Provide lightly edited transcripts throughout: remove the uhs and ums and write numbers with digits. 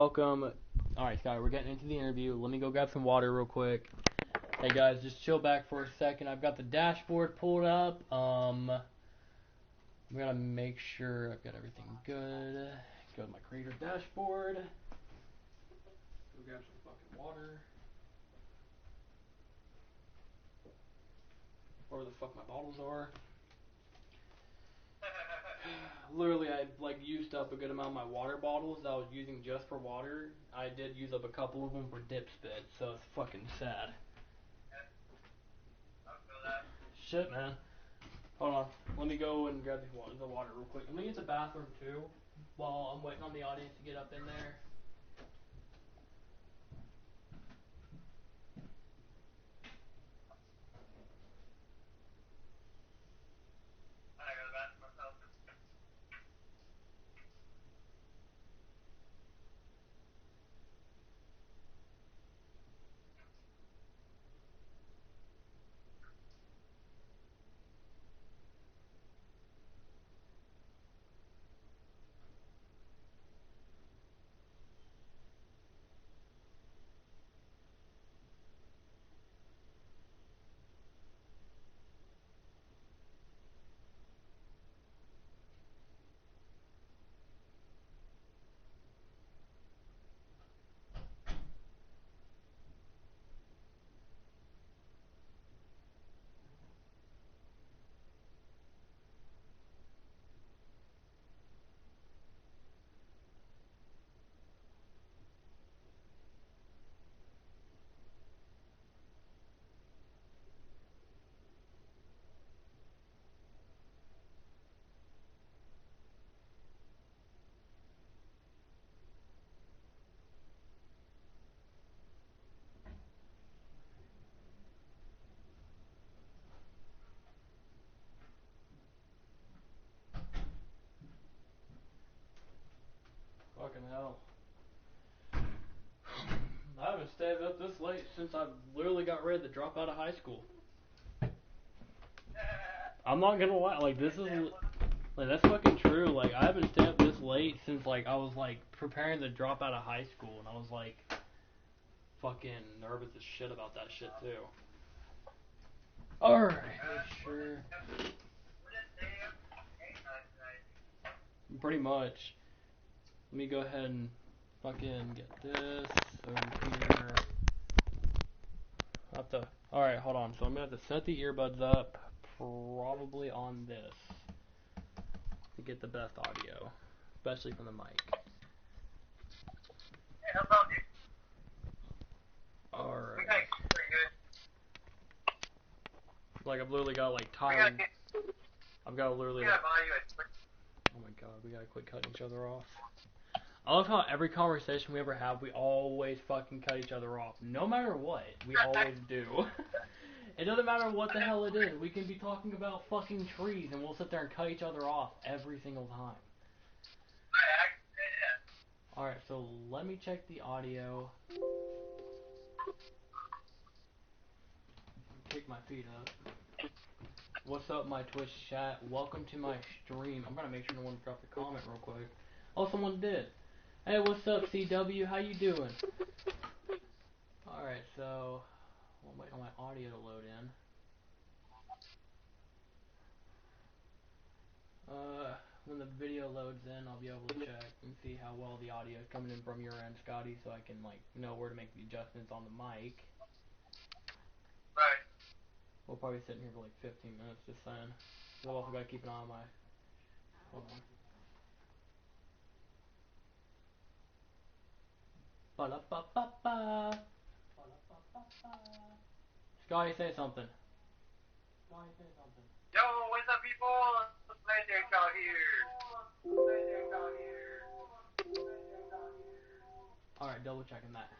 Welcome. Alright, Sky, we're getting into the interview. Let me go grab some water real quick. Hey guys, just chill back for a second. I've got the dashboard pulled up. I'm gonna make sure I've got everything good. Go to my creator dashboard. Go grab some fucking water. Where the fuck my bottles are. Literally, I used up a good amount of my water bottles that I was using just for water. I did use up a couple of them for dip spit, so it's fucking sad. Shit, man. Hold on. Let me go and grab the water real quick. Let me get the bathroom too while I'm waiting on the audience to get up in there. Fucking hell. I haven't stayed up this late since I literally got ready to drop out of high school. I'm not gonna lie, that's fucking true. Like, I haven't stayed up this late since, I was, preparing to drop out of high school, and I was, fucking nervous as shit about that shit, too. Alright, sure. Pretty much. Let me go ahead and fucking get this over here. Alright, hold on. So I'm gonna have to set the earbuds up, probably on this, to get the best audio, especially from the mic. Alright. I've literally got time. I've got literally. Oh my god, we gotta quit cutting each other off. I love how every conversation we ever have, we always fucking cut each other off. No matter what, we always do. It doesn't matter what the hell it is. We can be talking about fucking trees, and we'll sit there and cut each other off every single time. Alright, so let me check the audio. Kick my feet up. What's up, my Twitch chat? Welcome to my stream. I'm gonna make sure no one dropped a comment real quick. Oh, someone did. Hey, what's up, CW? How you doing? Alright, so I'm waiting on my audio to load in. When the video loads in, I'll be able to check and see how well the audio is coming in from your end, Scotty, so I can, know where to make the adjustments on the mic. Right. We'll probably sit in here for 15 minutes, just saying. So I've also got to keep an eye on my... Hold on. Ba-da-ba-ba-ba. Scotty, say something. Yo, what's up, people? Planetary Child here. Alright, double checking that.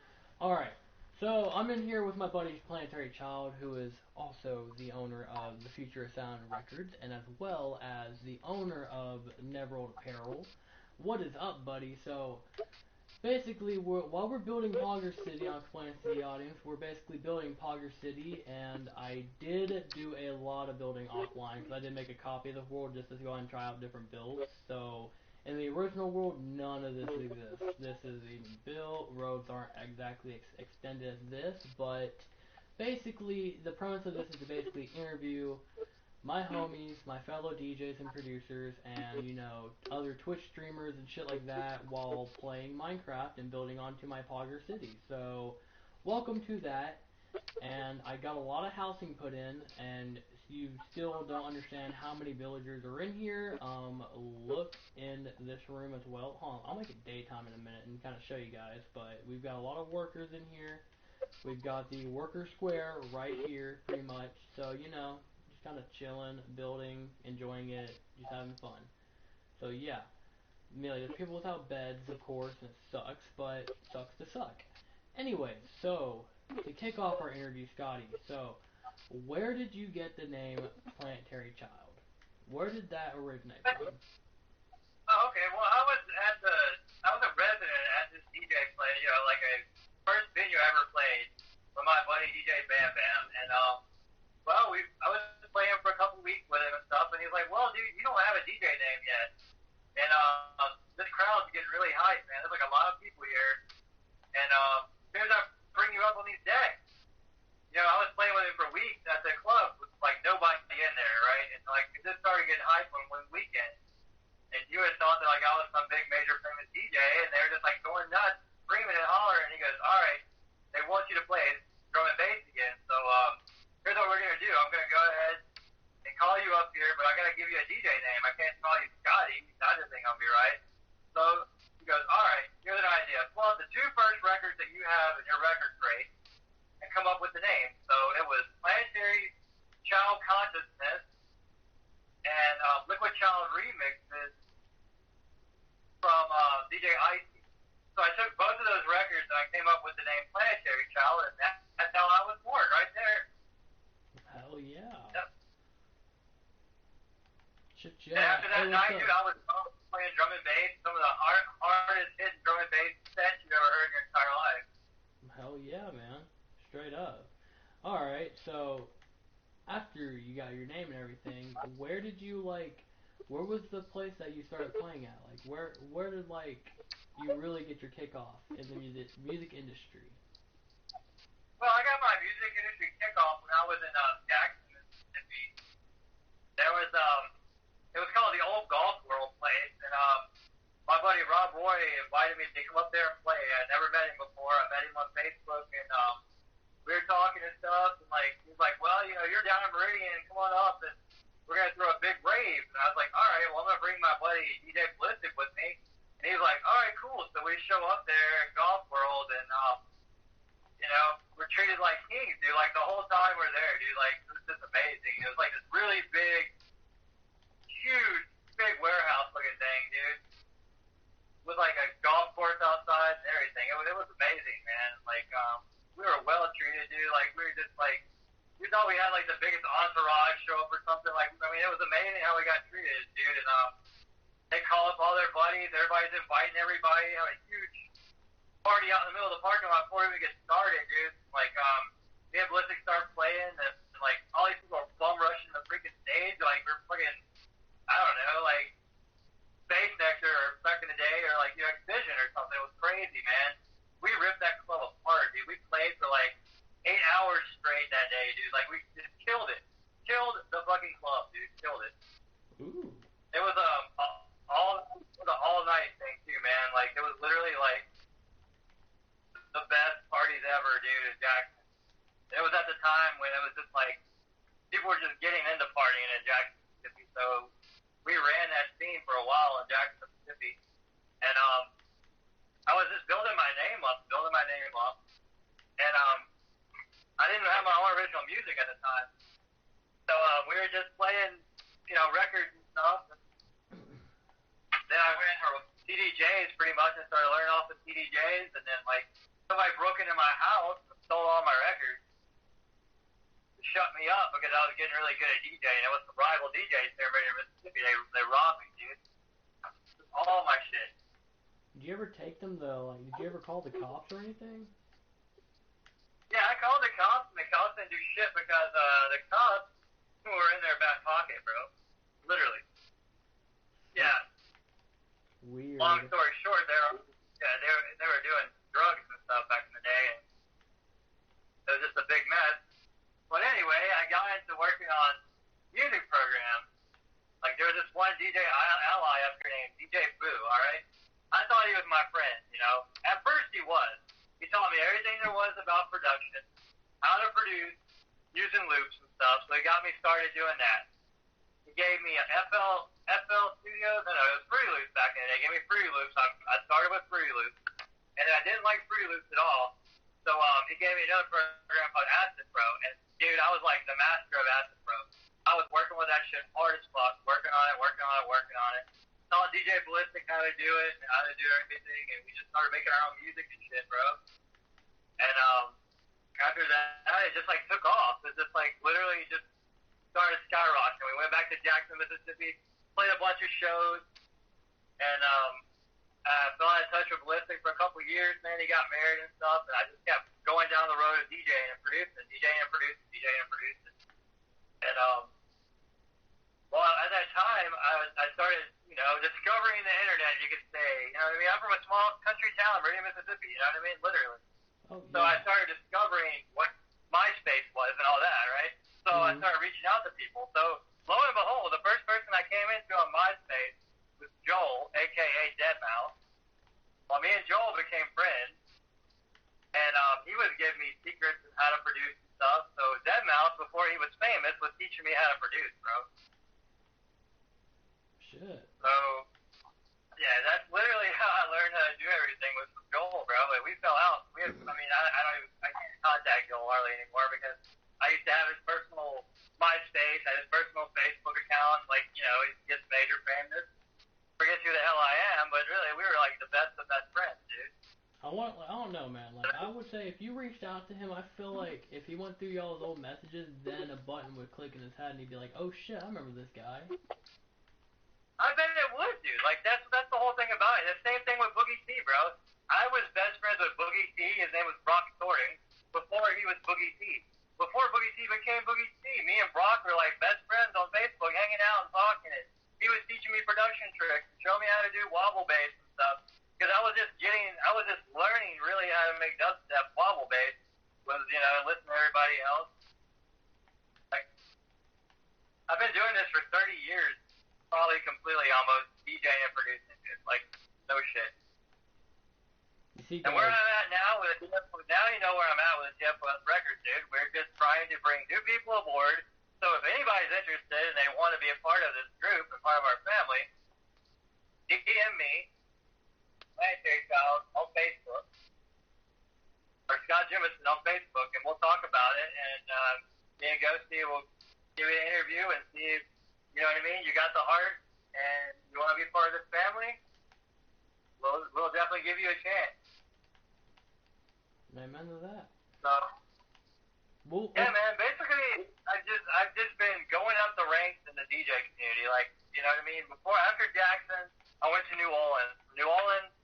Alright, so I'm in here with my buddy Planetary Child, who is also the owner of the Future of Sound Records, and as well as the owner of Neverald Apparel. What is up, buddy? So, basically, while we're building Pogger City, I'll explain it to the audience, we're basically building Pogger City, and I did do a lot of building offline, because I did make a copy of the world just to go and try out different builds, so In the original world, none of this exists. This is even built. Roads aren't exactly extended as this, but basically, the premise of this is to basically interview my homies, my fellow DJs and producers, and other Twitch streamers and shit like that while playing Minecraft and building onto my Pogger City. So, welcome to that. And I got a lot of housing put in, and you still don't understand how many villagers are in here. Look in this room as well. Hold on, I'll make it daytime in a minute and kind of show you guys. But we've got a lot of workers in here. We've got the worker square right here, pretty much. So just kind of chilling, building, enjoying it, just having fun. So yeah, there's people without beds, of course, and it sucks, but it sucks to suck. Anyway, so to kick off our interview, Scotty, so where did you get the name Planetary Child? Where did that originate from? Oh, okay. Well, I was a resident at this DJ place, like a first venue I ever played with my buddy DJ Bam Bam, and I was playing for a couple weeks with him and stuff, and he's like, well, dude, you don't have a DJ name yet, and this crowd's getting really hyped, man. There's like a lot of people here, and as soon as I bring you up on these decks, I was playing with him for weeks at the club with like nobody in there, right? And like it just started getting hyped one weekend. And you had thought that like I was some big major famous DJ, and they were just like going nuts, screaming and hollering. And he goes, "All right, they want you to play drum and bass again. So here's what we're gonna do. I'm gonna go ahead and call you up here, but I gotta give you a DJ name. I can't call you Scotty. I didn't think I'll be right." So he goes, "All right, here's an idea. Pull out the two first records that you have in your record crate and come up with the name." So it was Planetary Child Consciousness and Liquid Child Remixes from DJ Icy. So I took both of those records and I came up with the name Planetary Child, and that's how I was born, right there. Hell yeah. Yep. Shit, And after that night, dude, I was playing drum and bass, some of the hardest hitting drum and bass sets you've ever heard in your entire life. Hell yeah, man. Straight up. Alright, so after you got your name and everything, where was the place that you started playing at? Like, where did, you really get your kickoff in the music industry? Well, I got my music industry kickoff when I was in Jackson, Mississippi. There was, it was called the Old Golf World place, and my buddy Rob Roy invited me to come up there and play. I'd never met him before. I met him on Facebook, and we were talking and stuff, and he was like, well, you're down in Meridian, come on up, and we're going to throw a big rave. And I was like, all right, well, I'm going to bring my buddy DJ Ballistic with me. And he was like, all right, cool. So we show up there at Golf World, and, we're treated like kings, dude. Like, the whole time we're there, dude, it was just amazing. It was like this really big, huge, big warehouse-looking thing, dude, with, a golf course outside and everything. It was amazing, man. We were well treated, dude. We were just, we thought we had, the biggest entourage show up or something. It was amazing how we got treated, dude. And, they call up all their buddies. Everybody's inviting everybody. Have a huge party out in the middle of the parking lot before we even get started, dude. Me and Ballistic start playing, and, all these people are bum rushing the freaking stage. We're fucking, I don't know, Space Nectar or back in the day, or, Vision or something. It was crazy, man. We ripped that club apart, dude. We played for, 8 hours straight that day, dude. We just killed it. Killed the fucking club, dude. Killed it. Ooh. It was an all-night thing, too, man. It was literally, the best parties ever, dude, in Jackson. It was at the time when it was just, people were just getting into partying in Jackson, Mississippi. So we ran that scene for a while in Jackson, Mississippi. And, I was just building my name up. And, I didn't have my own original music at the time. So, we were just playing, records and stuff. And then I went for CDJs pretty much and started learning off the CDJs. And then, somebody broke into my house and stole all my records. Shut me up because I was getting really good at DJing. It was some rival DJs there in Mississippi. They robbed me, dude. All my shit. Did you ever take them though? Did you ever call the cops or anything? Yeah, I called the cops, and the cops didn't do shit because the cops were in their back pocket, bro. Literally. Yeah. Weird. long story short, they were doing drugs and stuff back in the day, and it was just a big mess. But anyway, I got into working on music programs. Like, there was this one DJ ally up here named DJ Boo, alright? I thought he was my friend, you know? At first he was. He taught me everything there was about production, how to produce, using loops and stuff, so he got me started doing that. He gave me a FL Studios, no, it was Free Loops back in the day. He gave me Free Loops. I started with Free Loops, and I didn't like Free Loops at all. So he gave me another program called Acid Pro, and dude, I was like the master of Acid Pro. I was working with that shit hard as fuck, working on it. Taught DJ Ballistic how to do it, and how to do everything, and we just started making our own music and shit, bro. And after that, it just like took off. It just like literally just started skyrocketing. We went back to Jackson, Mississippi, played a bunch of shows, and fell out of touch with Ballistic for a couple years. Man, he got married and stuff, and I just kept going down the road of DJing and producing. And well, at that time, I started, you know, discovering the internet, you could say. You know what I mean? I'm from a small country town, Meridian, Mississippi. You know what I mean? Literally. Oh, yeah. So I started discovering what MySpace was and all that, right? So I started reaching out to people. So lo and behold, the first person I came into on MySpace was Joel, a.k.a. Deadmau5. Well, me and Joel became friends, and he was giving me secrets on how to produce and stuff. So Deadmau5, before he was famous, was teaching me how to produce, bro. Shit. So, yeah, that's literally how I learned how to do everything was from Joel, bro. But we fell out. I can't contact Joel hardly anymore because I used to have his personal MySpace, had his personal Facebook account. Like, you know, he gets major famous. Forget who the hell I am, but really, we were like the best of best friends, dude. I don't know, man. Like, I would say if you reached out to him, I feel like if he went through y'all's old messages, then a button would click in his head and he'd be like, oh shit, I remember this guy. I bet it would, dude. Like, that's the whole thing about it. The same thing with Boogie T, bro. I was best friends with Boogie T. His name was Brock Thornton before he was Boogie T. Before Boogie T became Boogie T, me and Brock were like best friends on Facebook, hanging out and talking. And he was teaching me production tricks and showing me how to do wobble bass and stuff. Because I was just learning really how to make dubstep wobble bass. Was, you know, listening to everybody else. Like, I've been doing this for 30 years. Probably completely almost DJing and producing it. Like, no shit. And where I'm at now now you know where I'm at with the TFS Records, dude. We're just trying to bring new people aboard. So if anybody's interested and they want to be a part of this group and part of our family, DM me, Planetary Child, on Facebook, or Scott Jimison on Facebook, and we'll talk about it. And me and Ghosty will give you an interview and see if, you know what I mean? You got the heart, and you want to be part of this family? We'll definitely give you a chance. Amen to that. So, yeah, man. Basically, I've just been going up the ranks in the DJ community. Like, you know what I mean? After Jackson, I went to New Orleans. From New Orleans,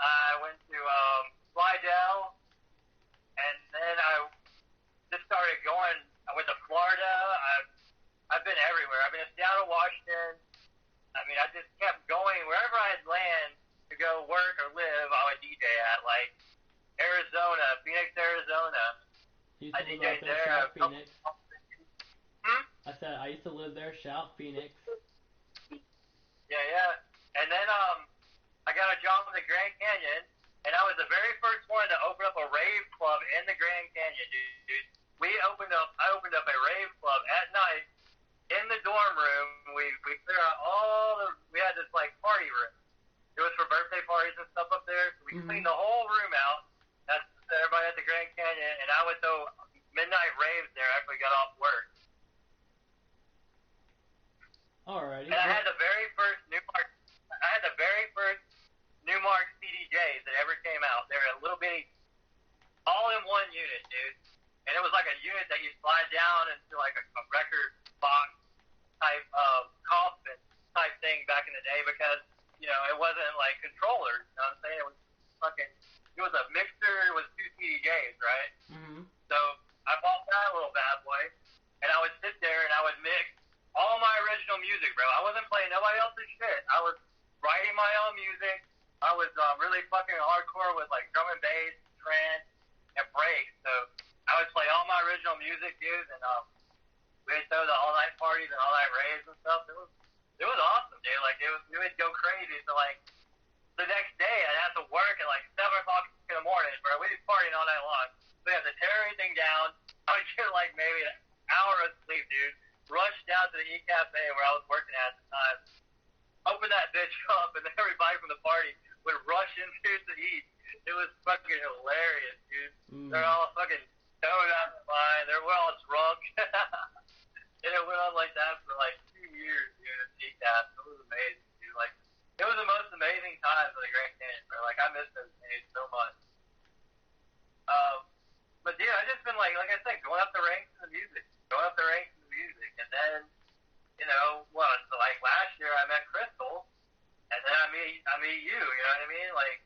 I went to Slidell, and then I just started going. I went to Florida. I've been everywhere. I've been in Seattle, Washington. I mean, I just kept going. Wherever I'd land to go work or live, I would DJ at. Like, Arizona, Phoenix, Arizona. I DJ'd there. Shout Phoenix. I said, I used to live there. Shout Phoenix. Yeah. And then, I got a job in the Grand Canyon, and I was the very first one to open up a rave club in the Grand Canyon, dude. I opened up a rave club at night. In the dorm room, we clear out we had this like party room. It was for birthday parties and stuff up there. So we cleaned the whole room out. That's everybody at the Grand Canyon, and I would throw midnight raves there after we got off work. Alrighty. And I had the very first Newmark CDJs that ever came out. They were a little bitty, all in one unit, dude. And it was like a unit that you slide down into like a record box type of coffin type thing back in the day because, you know, it wasn't like controllers, you know what I'm saying? It was a mixer with two CDJs, right? Mm-hmm. So I bought that little bad boy, and I would sit there and I would mix all my original music, bro. I wasn't playing nobody else's shit. I was writing my own music. music, dude, and we would throw the all night parties and all night raves and stuff. It was awesome, dude. Like we would go crazy. So like the next day I'd have to work at like 7 o'clock in the morning, bro. We'd be partying all night long. We had to tear everything down. I would get like maybe an hour of sleep, dude. Rush down to the E Cafe where I was working at the time. Open that bitch up, and everybody from the party would rush into to eat. It was fucking hilarious, dude. They're all fucking stoned out of their mind. We're all drunk. And it went on like that for like 2 years, dude, at CCAP. It was amazing, dude. Like, it was the most amazing time for the Grand Canyon, bro. Like, I miss those days so much. But dude, I just been like I said, going up the ranks in the music. And then, you know, so like last year I met Crystal, and then I meet you, you know what I mean? Like,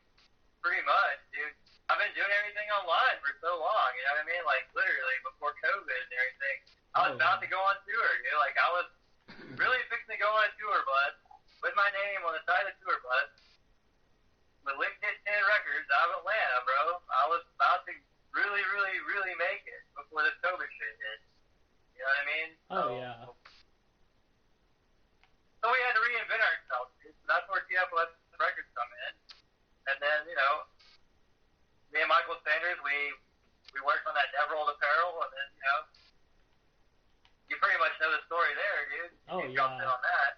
pretty much, dude. I've been doing everything online for so long, you know what I mean? Like, literally, before COVID and everything. I was about to go on tour, dude. Like, I was really fixing to go on a tour bus, with my name on the side of the tour bus, with Lick Hit 10 Records out of Atlanta, bro. I was about to really, really, really make it before this COVID shit hit. You know what I mean? Oh, yeah. So we had to reinvent ourselves, dude. So that's where TFLS Records come in. And then, you know, me and Michael Sanders, we worked on that Neverald Apparel, and then, you know, you pretty much know the story there, dude. You jumped in on that.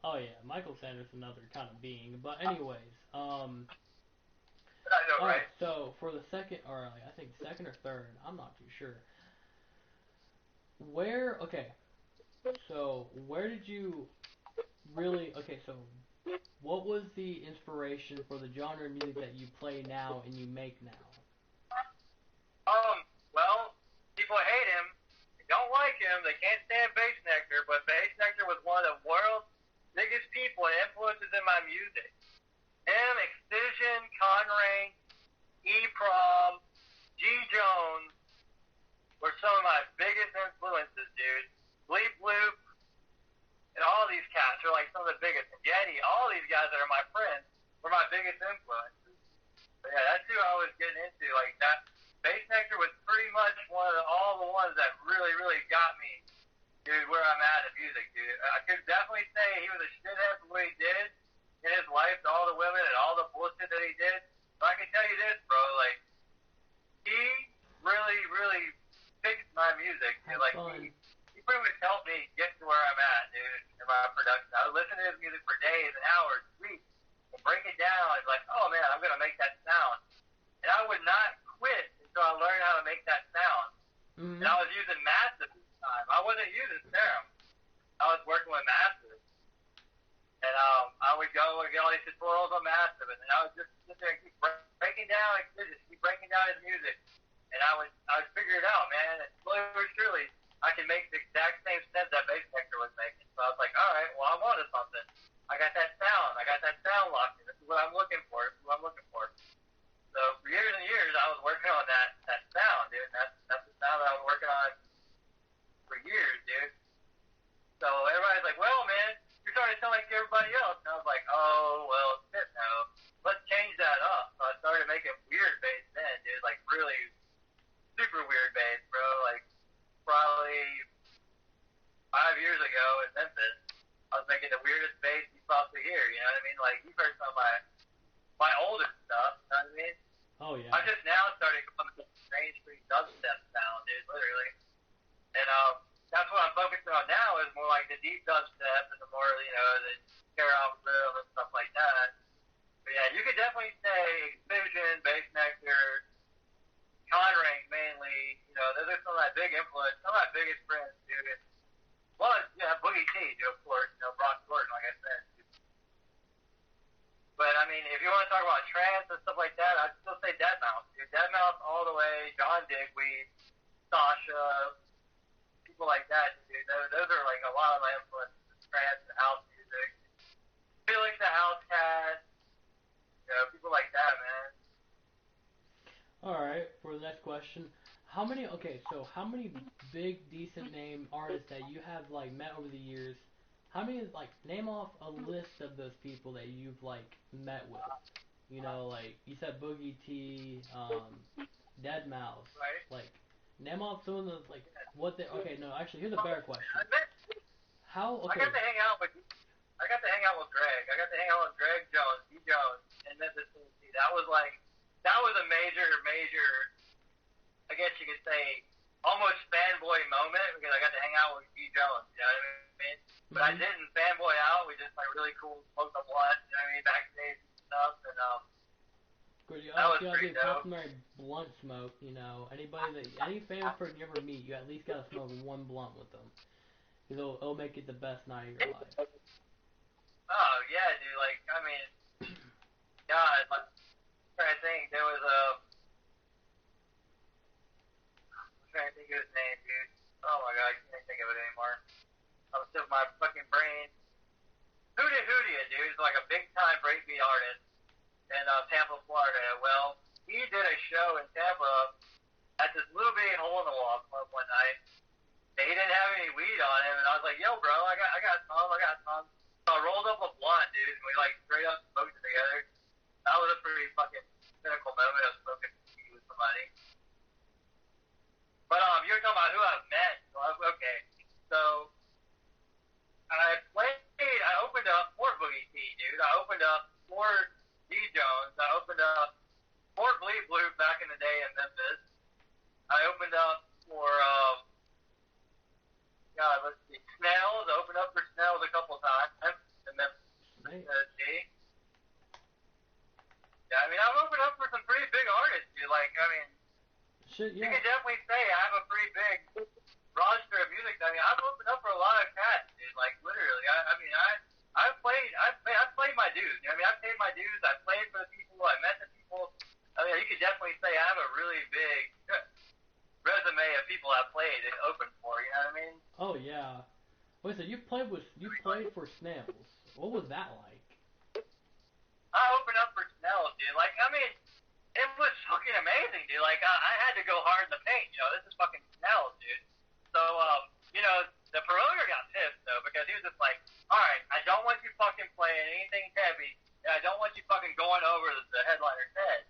Oh, yeah. Michael Sanders is another kind of being. But anyways, I know, right? So for the second, or like, I think second or third, I'm not too sure. Where did you really, so what was the inspiration for the genre of music that you play now and you make now? Well, people hate him. They don't like him. They can't stand Bass Nectar, but Bass Nectar was one of the world's biggest people and influences in my music. Him, Excision, Conrank, E-Prom, G. Jones were some of my biggest influences, dude. Bleep Loop, and all these cats are like some of the biggest. And Getty, all these guys that are my friends were my biggest influences. But yeah, that's who I was getting into. Like that, Bass Nectar was pretty much all the ones that really, really got me, dude, where I'm at in music, dude. I could definitely say he was a shithead for what he did in his life to all the women and all the bullshit that he did. But I can tell you this, bro, like, he really, really fixed my music, dude. Like, he pretty much helped me get to where I'm at, dude, in my production. I would listen to his music for days and hours, weeks, and break it down. It's like, oh, man, I'm going to make that sound. And I would not quit until I learned how to make that sound. And I was using Massive at the time. I wasn't using Serum. I was working with Massive. And I would go and get all these tutorials on Massive, and then I would just sit there and keep breaking down, keep breaking down his music. And I would figure it out, man. And slowly but surely, I can make the exact same sense that Bass Nectar was making. So I was like, all right, well, I'm onto something. I got that sound. I got that sound locked in. This is what I'm looking for. So for years and years, I was working on that sound, dude. That's the sound that I was working on for years, dude. So everybody's like, well, man, you're starting to sound like everybody else. And I was like, oh, well, shit, no. Let's change that up. So I started making weird bass then, dude. Like really super weird bass, bro. Like probably 5 years ago in Memphis, I was making the weirdest bass you possibly hear. You know what I mean? Like you've heard some of my older stuff. You know what I mean? Oh yeah. I just now started coming to the mainstream dubstep sound, dude. Literally, and that's what I'm focusing on now. Is more like the deep dubstep and the more the carry on rhythm and stuff like that. But yeah, you could definitely say Excision, Bass Nectar, Conrank mainly. You know, those are some of my big influence, some of my biggest friends, dude. Well, Boogie T, dude, of course. Brock Gordon, like I said. But I mean, if you want to talk about trance and stuff like that, I'd still say Deadmau5, dude. Deadmau5 all the way. John Digweed, Sasha, people like that, dude. Those are like a lot of my influences in trance and house music. Felix the House Cat, people like that, man. Alright, for the next question. How many big, decent name artists that you have, like, met over the years, name off a list of those people that you've, like, met with? You know, like, you said Boogie T, Deadmau5. Right. Like, Name off some of the like what they. Okay, no, actually, here's a better question. I met, How? I Okay, got to hang out with Greg. I got to hang out with Greg Jones, D Jones, in Memphis, Tennessee. That was a major, major, I guess you could say, almost fanboy moment because I got to hang out with D Jones. You know what I mean? But I didn't fanboy out. We just like really cool, smoked a blunt. You know what I mean? Backstage and stuff, and good. You that was gotta pretty do dope. customary blunt smoke. You know, any famous person you ever meet, you at least gotta smoke one blunt with them. Cause it'll make it the best night of your life. Oh yeah, dude. Like I mean, God, like, I'm trying to think. There was a. I'm trying to think of his name, dude. Oh my God, I can't think of it anymore. I was still my fucking brain. Hootie, dude, is like a big time breakbeat artist in Tampa, Florida. Well, he did a show in Tampa at this little bitty hole in the wall club one night. And he didn't have any weed on him, and I was like, "Yo, bro, I got some." So I rolled up a blunt, dude, and we like straight up smoked it together. That was a pretty fucking cynical moment of smoking weed with somebody. But you were talking about who I've met. So okay, so I opened up Fort Boogie T, dude. I opened up Fort D Jones. I opened up Fort Bleep Bloop back in the day in Memphis. I opened up for God, let's see, Snails. I opened up for Snails a couple times in Memphis, Tennessee. Yeah, I mean, I've opened up for some pretty big artists, dude. Like, I mean, Shit, you yeah. can definitely say I have a pretty big roster of music. I mean, I've opened up for a lot of cats, dude. Like, literally. I've played my dues. You know what I mean? I've paid my dues. I've played for the people. I met the people. I mean, you could definitely say I have a really big resume of people I've played and opened for. You know what I mean? Oh yeah. Wait, so you played for Snails. What was that like? I opened up for Snell, dude. Like, I mean, it was fucking amazing, dude. Like, I had to go hard in the paint. You know, this is fucking Snell, dude. So, you know, the promoter got pissed though because he was just like, all right, I don't want you fucking playing anything heavy, and I don't want you fucking going over the headliner's head.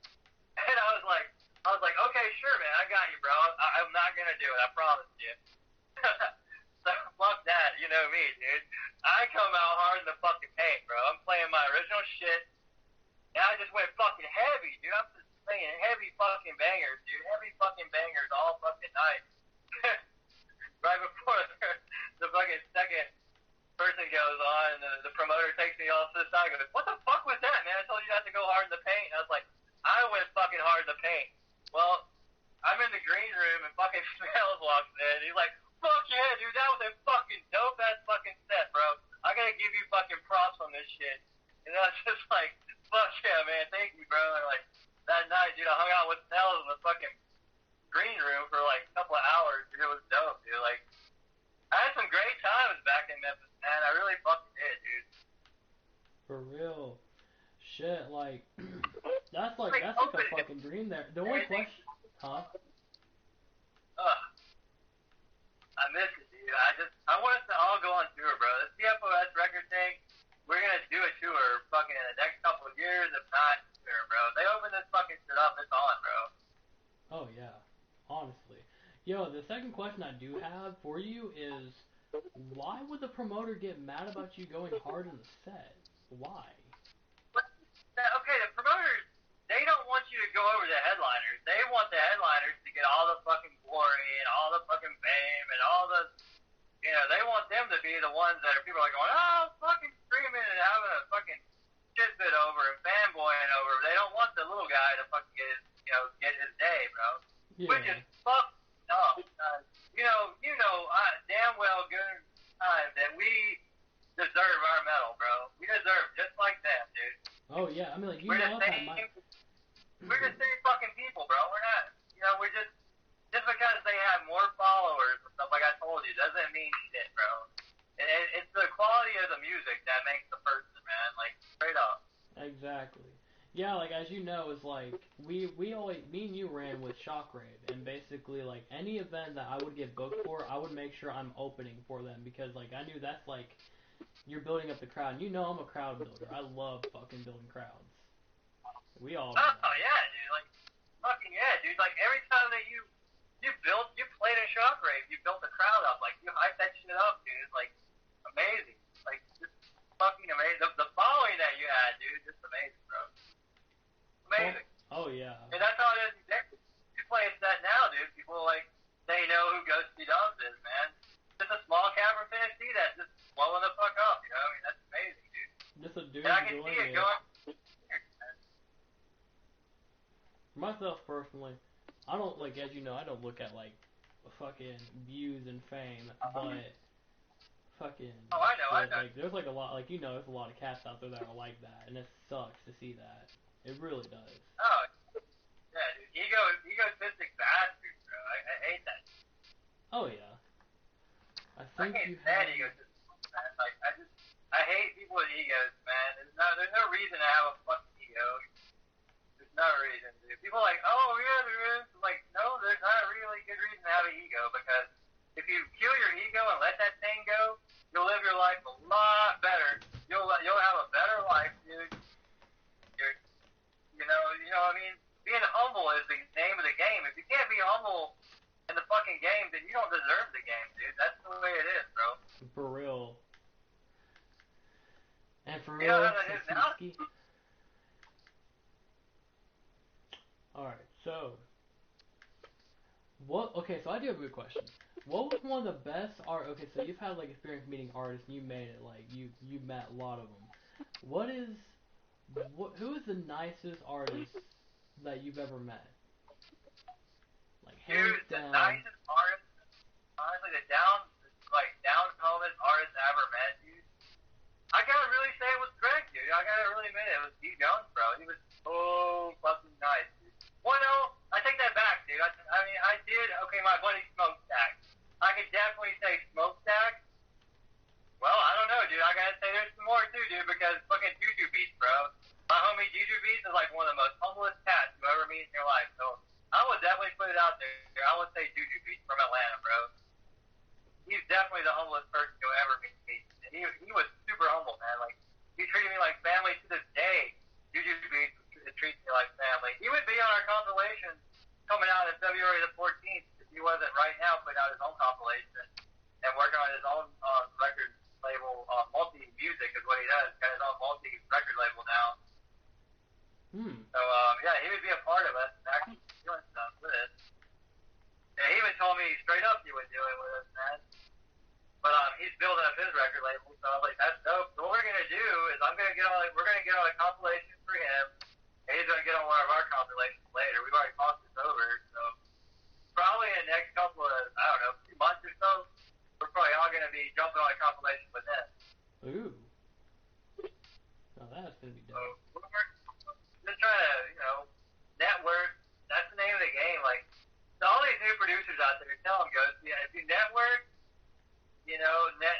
And I was like, okay, sure, man, I got you, bro. I'm not gonna do it. I promise you. So fuck that, you know me, dude. I come out hard in the fucking paint, bro. I'm playing my original shit, and I just went fucking heavy, dude. I'm just playing heavy fucking bangers, dude. Heavy fucking bangers all fucking night. Right before the fucking second person goes on, and the promoter takes me off to the side and goes, what the fuck was that, man? I told you not to go hard in the paint. And I was like, I went fucking hard in the paint. Well, I'm in the green room, and fucking Smells walks in. He's like, fuck yeah, dude, that was a fucking dope-ass fucking set, bro. I gotta give you fucking props on this shit. And I was just like, fuck yeah, man, thank you, bro. And like, that night, dude, I hung out with Smells in the fucking green room for like a couple of hours, dude. It was dope, dude. Like, I had some great times back in Memphis, man. I really fucking did, dude. For real. Shit, like that's like a fucking dream there. The only Everything. question, huh? I miss it, dude. I want us to all go on tour, bro. The CFOS record thing, we're gonna do a tour fucking in the next couple of years, if not sooner, bro. They open this fucking shit up, it's on, bro. Oh yeah, honestly. Yo, the second question I do have for you is, why would the promoter get mad about you going hard in the set? Why? Okay, the promoters, they don't want you to go over the headliners. They want the headliners to get all the fucking glory and all the fucking fame and all the, you know, they want them to be the ones that are people are going, oh, fucking screaming and having a fucking shit fit over and fanboying over. They don't want the little guy to fucking get his day, bro. Yeah. Which is fucked up. You know, damn well good time that we deserve our medal, bro. We deserve just like them, dude. Oh yeah, I mean like We're the same fucking people, bro. We're not, we're just because they have more followers and stuff like I told you doesn't mean shit, bro. And it's the quality of the music that makes the person, man. Like straight up. Exactly. Yeah, like as you know, it's like we always me and you ran with Shockwave, and basically like any event that I would get booked for, I would make sure I'm opening for them because like I knew that's like you're building up the crowd. And you know I'm a crowd builder. I love fucking building crowds. We all know that. Oh yeah, dude. Like fucking yeah, dude. Like every time that you you played in Shockwave. You built the crowd up. Like, you hyped that shit up, dude. Like, amazing. Like, just fucking amazing. The following that you had, dude, just amazing, bro. Amazing. Oh yeah. And that's how it is exactly. You play a set now, dude. People, like, they know who Ghost B Dubs is, man. Just a small cat from Tennessee that's just blowing the fuck up, you know? I mean, that's amazing, dude. Just a dude And I can doing see it it. going. For myself personally, I don't like, as you know, I don't look at like fucking views and fame, but fucking Oh, I know, I shit, know. like there's like a lot, like, you know, there's a lot of cats out there that are like that, and it sucks to see that. It really does. Oh, yeah, dude. Egotistic bastard, bro. I hate that. Oh yeah. I I think can't you stand have. egotistic, man. Like, I hate people with egos, man. There's no reason to have a fucking ego. There's no reason, dude. People are like, oh yeah, there is. Like, no, there's not a really good reason to have an ego, because if you kill your ego and let that thing go, you'll live your life a lot better. You'll have a better life, dude. You know what I mean? Being humble is the name of the game. If you can't be humble in the fucking game, then you don't deserve the game, dude. That's the way it is, bro. For real. And for You know real, how that is now? Sasuke. Alright, so what? Okay, so I do have a good question. What was one of the best art? Okay, so you've had like experience meeting artists, and you made it. Like you met a lot of them. Who is the nicest artist that you've ever met? Like hands Dude, the down. nicest artist, honestly, down homest artist I ever met, dude. I gotta really say it was Greg, dude. I gotta really admit it was Steve Jones, bro. He was so fucking nice, dude. Well, no, I take that back, dude. I mean, I did. Okay, my buddy Smokestack. I could definitely say Smokestack. Well, I don't know, dude. I gotta say there's some more too, dude, because fucking Juju Beats, bro. My homie Juju Beats is like one of the most humblest cats you ever meet in your life. So I would definitely put it out there. I would say Juju Beats from Atlanta, bro. He's definitely the humblest person you'll ever meet. And he was super humble, man. Like, he treated me like family to this day. Juju Beats treats me like family. He would be on our compilation coming out on February the 14th if he wasn't right now putting out his own compilation and working on his own record label. Multi-music is what he does. Got his own multi-record label now. So, yeah, he would be a part of us and actually doing stuff with us. Yeah, he even told me straight up he would do it with us, man. But he's building up his record label, so I was like, that's dope. So what we're gonna do is we're gonna get on a compilation for him, and he's gonna get on one of our compilations later. We've already talked this over, so probably in the next couple of, I don't know, 2 months or so, we're probably all gonna be jumping on a compilation with him. Ooh. Now that's gonna be dope. So we're just trying to, network. That's the name of the game. Like, all these new producers out there, tell them, Ghost, yeah, if you network,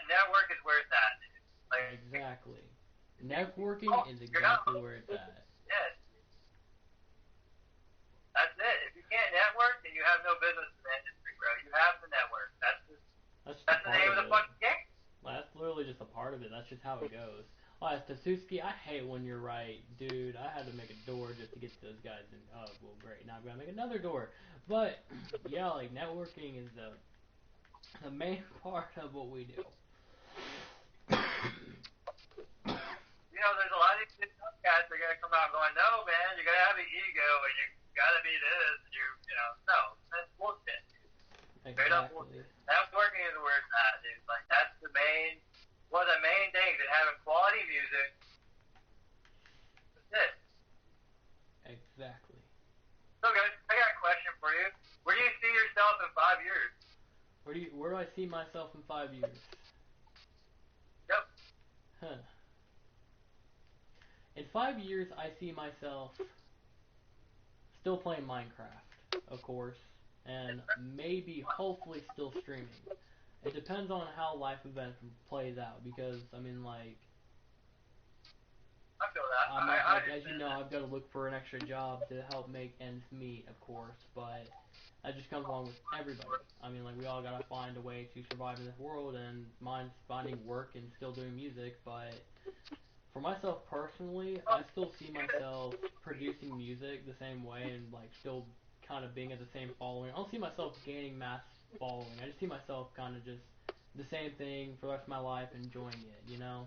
network is where it's at. Like, Exactly. Networking is exactly where it's at. Yes. That's it. If you can't network, then you have no business in the industry, bro. You have to network. That's the name of the fucking game. That's literally just a part of it. That's just how it goes. Oh, as Tasuski, I hate when you're right, dude. I had to make a door just to get to those guys, and oh, well, great. Now I'm gonna make another door. But yeah, like networking is the main part of what we do. There's a lot of these guys that are gonna come out going, no, man, you gotta have an ego, and you gotta be this, no, that's bullshit. Straight up bullshit. Networking is where it's at, dude. Like, that's one of the main things, and having quality music. That's it. Exactly. So, guys, I got a question for you. Where do you see yourself in 5 years? Where do I see myself in 5 years? Yep. Huh. In 5 years, I see myself still playing Minecraft, of course, and maybe, hopefully, still streaming. It depends on how life event plays out, because, I mean, like, I feel that. as you know, I've got to look for an extra job to help make ends meet, of course, but that just comes along with everybody. I mean, like, we all gotta find a way to survive in this world, and mine's finding work and still doing music, but for myself personally, I still see myself producing music the same way and, like, still kind of being at the same following. I don't see myself gaining mass following. I just see myself kind of just the same thing for the rest of my life, enjoying it, you know?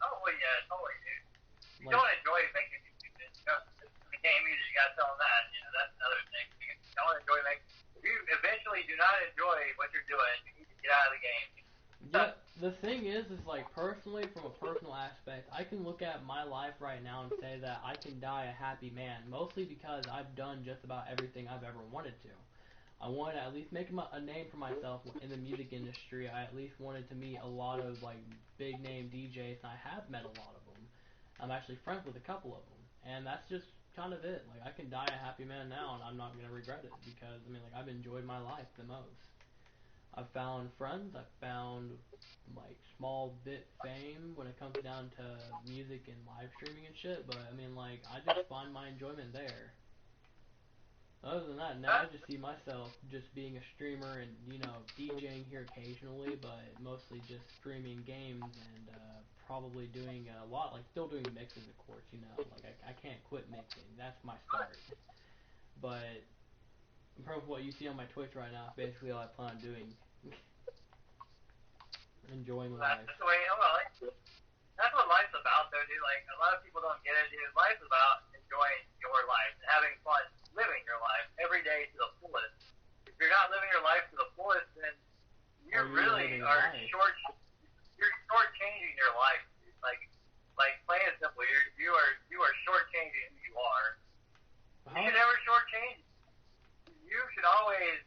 Totally, yeah, totally, dude. You Like, don't enjoy making music, you know, the game either, you gotta tell them that, you know, that's another thing. You don't enjoy making, if you eventually do not enjoy what you're doing, you need to get out of the game. yeah, the thing is like, personally, from a personal aspect, I can look at my life right now and say that I can die a happy man, mostly because I've done just about everything I've ever wanted to. I wanted to at least make a name for myself in the music industry. I at least wanted to meet a lot of like big name DJs, and I have met a lot of them. I'm actually friends with a couple of them, and that's just kind of it. Like I can die a happy man now, and I'm not gonna regret it because I mean like I've enjoyed my life the most. I've found friends. I've found like small bit fame when it comes down to music and live streaming and shit. But I mean like I just find my enjoyment there. Other than that, now I just see myself just being a streamer and, you know, DJing here occasionally, but mostly just streaming games and probably doing a lot, like still doing mixes, of course, you know, like I can't quit mixing. That's my start. But from what you see on my Twitch right now, is basically all I plan on doing. Enjoying life. That's the way, well, that's what life's about, though, dude. Like, a lot of people don't get it, dude. Life's about enjoying your life and having fun living your life every day to the fullest. If you're not living your life to the fullest, then you really are you're shortchanging your life, dude. Like plain and simple, you are shortchanging who you are. You should never shortchange. You should always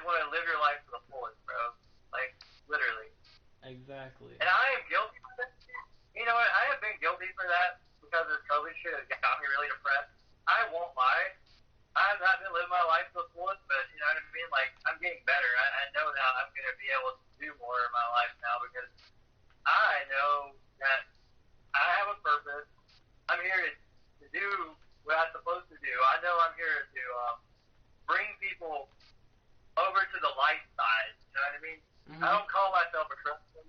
want to live your life to the fullest, bro. Like, literally. Exactly. And I am guilty for that. You know what? I have been guilty for that because this COVID shit has got me really depressed. I won't lie. I have not been living my life to the fullest, but you know what I mean? Like, I'm getting better. I know now I'm going to be able to do more in my life now because I know that I have a purpose. I'm here to do what I'm supposed to do. I know I'm here to bring people over to the light side. You know what I mean? Mm-hmm. I don't call myself a Christian.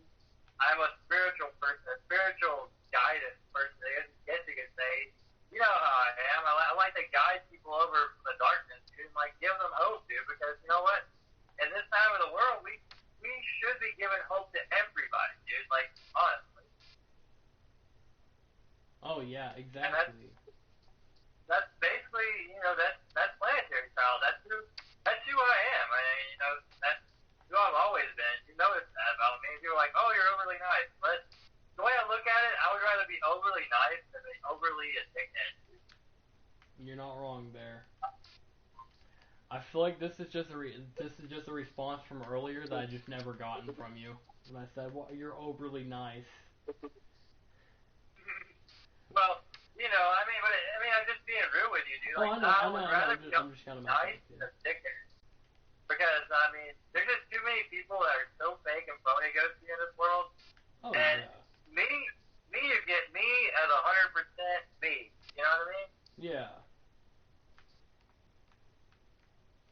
I'm a spiritual person, a spiritual guidance person, I guess you could say. You know how I am. I like to guide people over from the darkness, dude, and like give them hope, dude, because you know what? In this time of the world, we should be giving hope to everybody, dude, like, honestly. Oh, yeah, exactly. That's basically, you know, that's planetary style. That's who I am. I mean, you know, that's who I've always been. You notice that about me. People are like, oh, you're overly nice. But the way I look at it, I would rather be overly nice than be overly addicted. You're not wrong there. I feel like this is just a response from earlier that I just never gotten from you. When I said, well, you're overly nice. Well, you know, I mean, I'm just being real with you, dude. Like, I would rather be I'm just kind of nice than addicted. Because, I mean, there's just too many people that are so fake and phony ghosty in this world. Oh, and yeah. me, you get me as 100% me. You know what I mean? Yeah.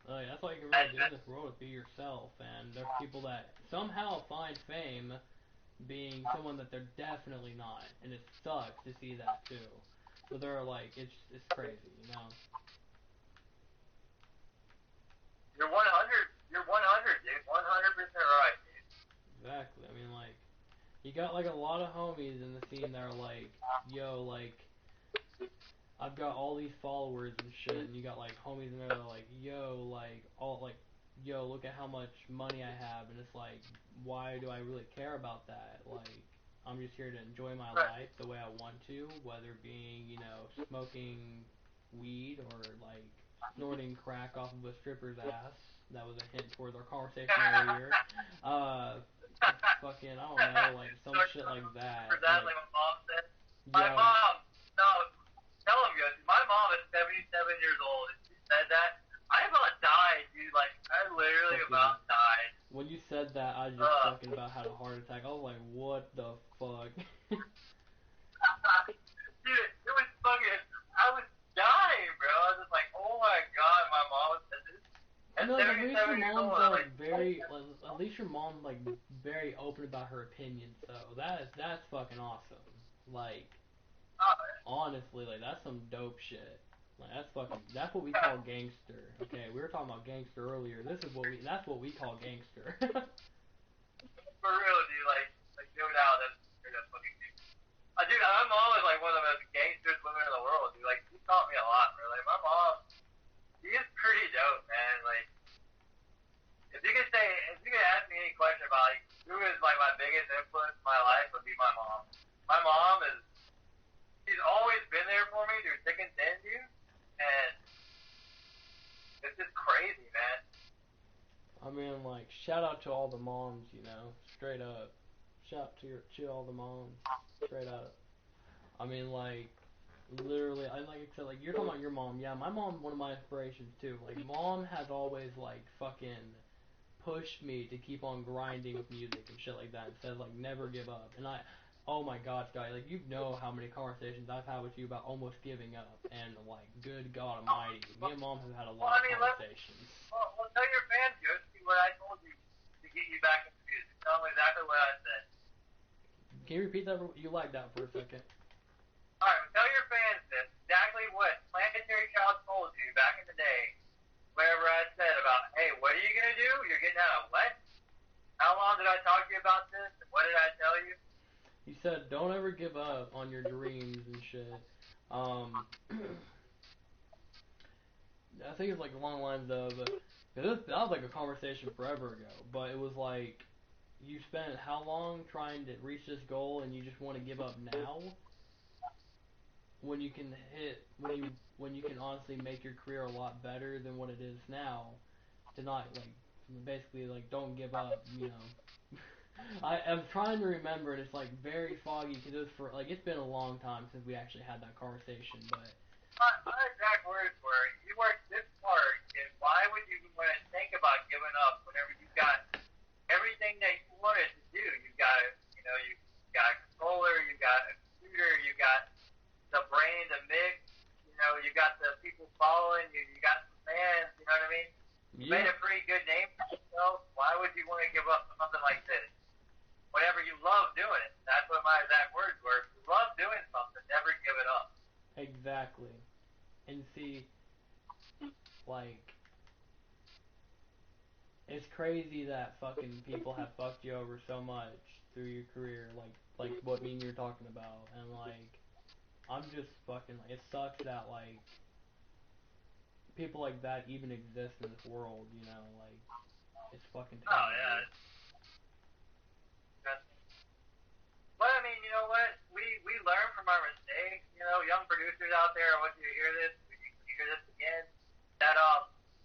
Like, that's all you can really do in this world is be yourself, and there's people that somehow find fame being someone that they're definitely not, and it sucks to see that too. But they're like, it's crazy, you know? You're 100, dude. 100% right, dude. Exactly. I mean, like, you got like a lot of homies in the scene that are like, yo, like, I've got all these followers and shit, and you got like homies in there that are like, yo, like, yo, look at how much money I have, and it's like, why do I really care about that? Like, I'm just here to enjoy my life the way I want to, whether being, you know, smoking weed or like snorting crack off of a stripper's ass. That was a hint towards our conversation earlier. Fucking, I don't know, like some shit like that. That's like my mom said. My Yeah. mom, no, tell him, guys. My mom is 77 years old, and she said that. I about died, dude. Like, I literally about died. When you said that, I just fucking about had a heart attack. I was like, what the fuck? Dude, it was fucking, I was dying, bro. I was just like, oh my god, my mom said this. No, at least your mom's like very, like, at least your mom's like very open about her opinion. So that's fucking awesome. Like, honestly, like that's some dope shit. Like that's what we call gangster. Okay, we were talking about gangster earlier. That's what we call gangster. For real, dude. Like no doubt, that's fucking dude. Dude, my mom is like one of the most gangsters women in the world, dude. Like she taught me a lot, bro. Like my mom, she is pretty dope, man. Like if you could ask me any question about like who is like my biggest influence in my life, would be my mom. My mom is, she's always been there for me through thick and thin, dude. And it's just crazy, man. I mean, like, shout out to all the moms, straight up. Shout to all the moms, straight up. I mean, like, literally, like I said, like, you're talking about your mom. Yeah, my mom's one of my inspirations, too. Like, mom has always, like, fucking pushed me to keep on grinding with music and shit like that and said, like, never give up. And oh my gosh, guy, like, you know how many conversations I've had with you about almost giving up. And, like, good God almighty, me and mom have had a lot of conversations. Well, tell your fans, Joe, see what I told you to get you back into music. Tell them exactly what I said. Can you repeat that? You lagged out for a second. Alright, well, tell your fans this, exactly what Planetary Child told you back in the day, whenever I said about, hey, what are you going to do? You're getting out of what? How long did I talk to you about this? And what did I tell you? You said don't ever give up on your dreams and shit. I think it's like along the lines of, that was like a conversation forever ago, but it was like, you spent how long trying to reach this goal and you just want to give up now? When you can when you can honestly make your career a lot better than what it is now, to not like basically like don't give up. I'm trying to remember, and it's like very foggy because it's been a long time since we actually had that conversation. But My exact words were, you worked this hard, and why would you want to think about giving up whenever you got everything that you wanted to do? You got you got a controller, you got a computer, you got the brain, the mix, you got the people following you, you got some fans, you know what I mean? You made a pretty good name for yourself. Why would you want to give up something like this? Whenever you love doing it. That's what my exact words were. If you love doing something, never give it up. exactly, and see, like, it's crazy that fucking people have fucked you over so much through your career, like what me and you're talking about, and like, I'm just fucking like, it sucks that like people like that even exist in this world, like, it's fucking Oh, terrible, yeah. dude. But, I mean, you know what? We learn from our mistakes. Young producers out there, I want you to hear this. You hear this again. That,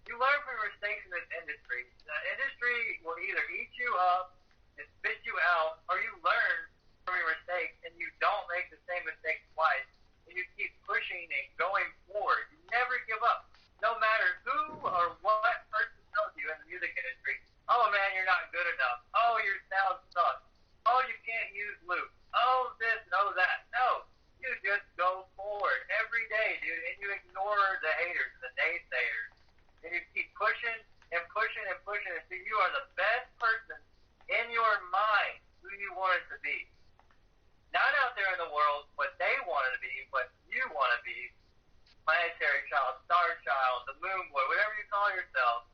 you learn from your mistakes in this industry. The industry will either eat you up and spit you out, or you learn from your mistakes and you don't make the same mistake twice. And you keep pushing and going forward. You never give up. No matter who or what person tells you in the music industry, oh man, you're not good enough. Oh, your sound sucks. Oh, you can't use loops. Oh, this and oh that. No, you just go forward every day, dude, and you ignore the haters, the naysayers, and you keep pushing and pushing and pushing until you are the best person in your mind who you wanted to be. Not out there in the world what they wanted to be, but you want to be. Planetary Child, Star Child, the Moon Boy, whatever you call yourself.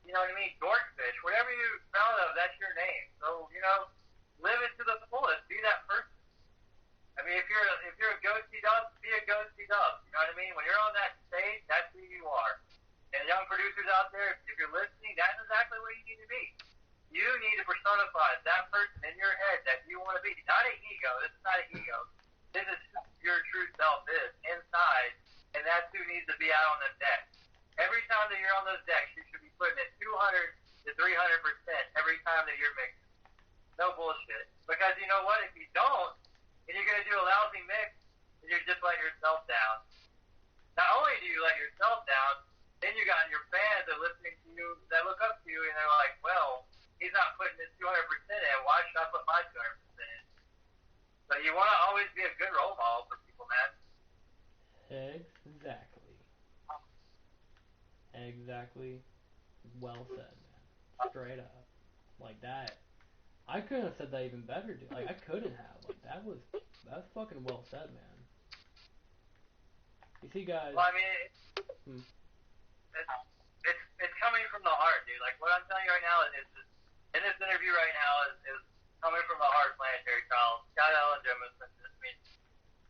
You know what I mean? Dorkfish, whatever you're proud of, that's your name. So, live it to the fullest. Be that person. I mean, if you're a ghosty dub, be a ghosty dub. You know what I mean? When you're on that stage, that's who you are. And young producers out there, if you're listening, that's exactly what you need to be. You need to personify that person in your head that you want to be. Not an ego. This is not an ego. This is who your true self is inside, and that's who needs to be out on the deck. Every time that you're on those decks, you should be putting in 200 to 300% every time that you're mixing. No bullshit. Because you know what? If you don't, and you're going to do a lousy mix, then you're just letting yourself down. Not only do you let yourself down, then you got your fans that are listening to you, that look up to you, and they're like, well, he's not putting his 200% in. Why should I put my 200% in? So you want to always be a good role model for people, man. Exactly. Exactly. Well said, man. Straight up. Like that. I couldn't have said that even better, dude. Like, I couldn't have. Like, that's fucking well said, man. You see, guys. Well, I mean, Hmm. It's coming from the heart, dude. Like what I'm telling you right now is in this interview right now is coming from the heart, planetary child. Scott Allen Jemison. I mean,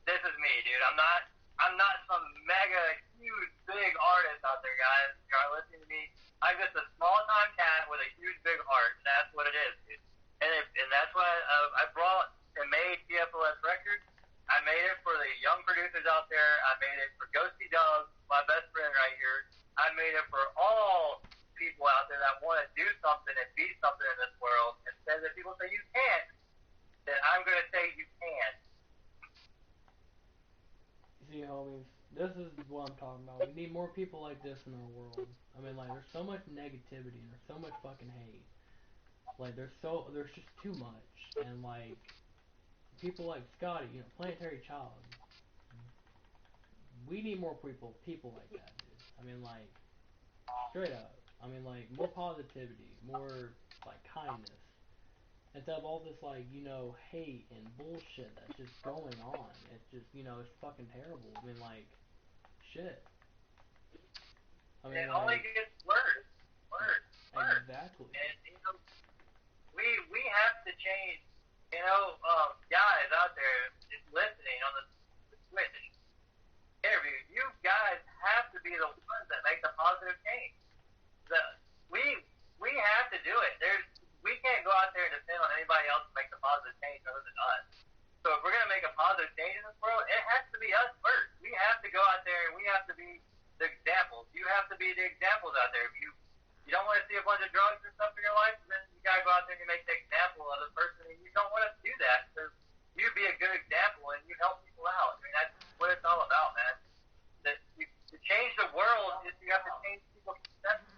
this is me, dude. I'm not some mega huge big artist out there, guys. You are listening to me. I'm just a small time cat with a huge big heart, and that's what it is, dude. And that's why I brought and made PFLS Records. I made it for the young producers out there. I made it for Ghosty Dog, my best friend right here. I made it for all people out there that want to do something and be something in this world. Instead of people say you can't, then I'm going to say you can. See, homies, this is what I'm talking about. We need more people like this in our world. I mean, like, there's so much negativity and there's so much fucking hate. Like, there's just too much. And, like, people like Scotty, you know, Planetary Child, we need more people like that, dude. I mean, like, straight up. I mean, like, more positivity, more, like, kindness. Instead of all this, like, you know, hate and bullshit that's just going on. It's just, you know, it's fucking terrible. I mean, like, shit. I mean, It only like, gets worse, worse, worse. exactly. And you know, we have to change. You know, guys out there just listening on the Twitch interview, you guys have to be the ones that make the positive change. The, we we have to do it. We can't go out there and depend on anybody else to make the positive change other than us. So if we're gonna make a positive change in this world, it has to be us first. We have to go out there and we have to be the examples. You have to be the examples out there. If you don't want to see a bunch of drugs and stuff in your life, then you gotta go out there and you make the example of the person, and you don't want to do that because you be a good example and you help people out. I mean, that's what it's all about, man. To change the world, is you have to change people's perception.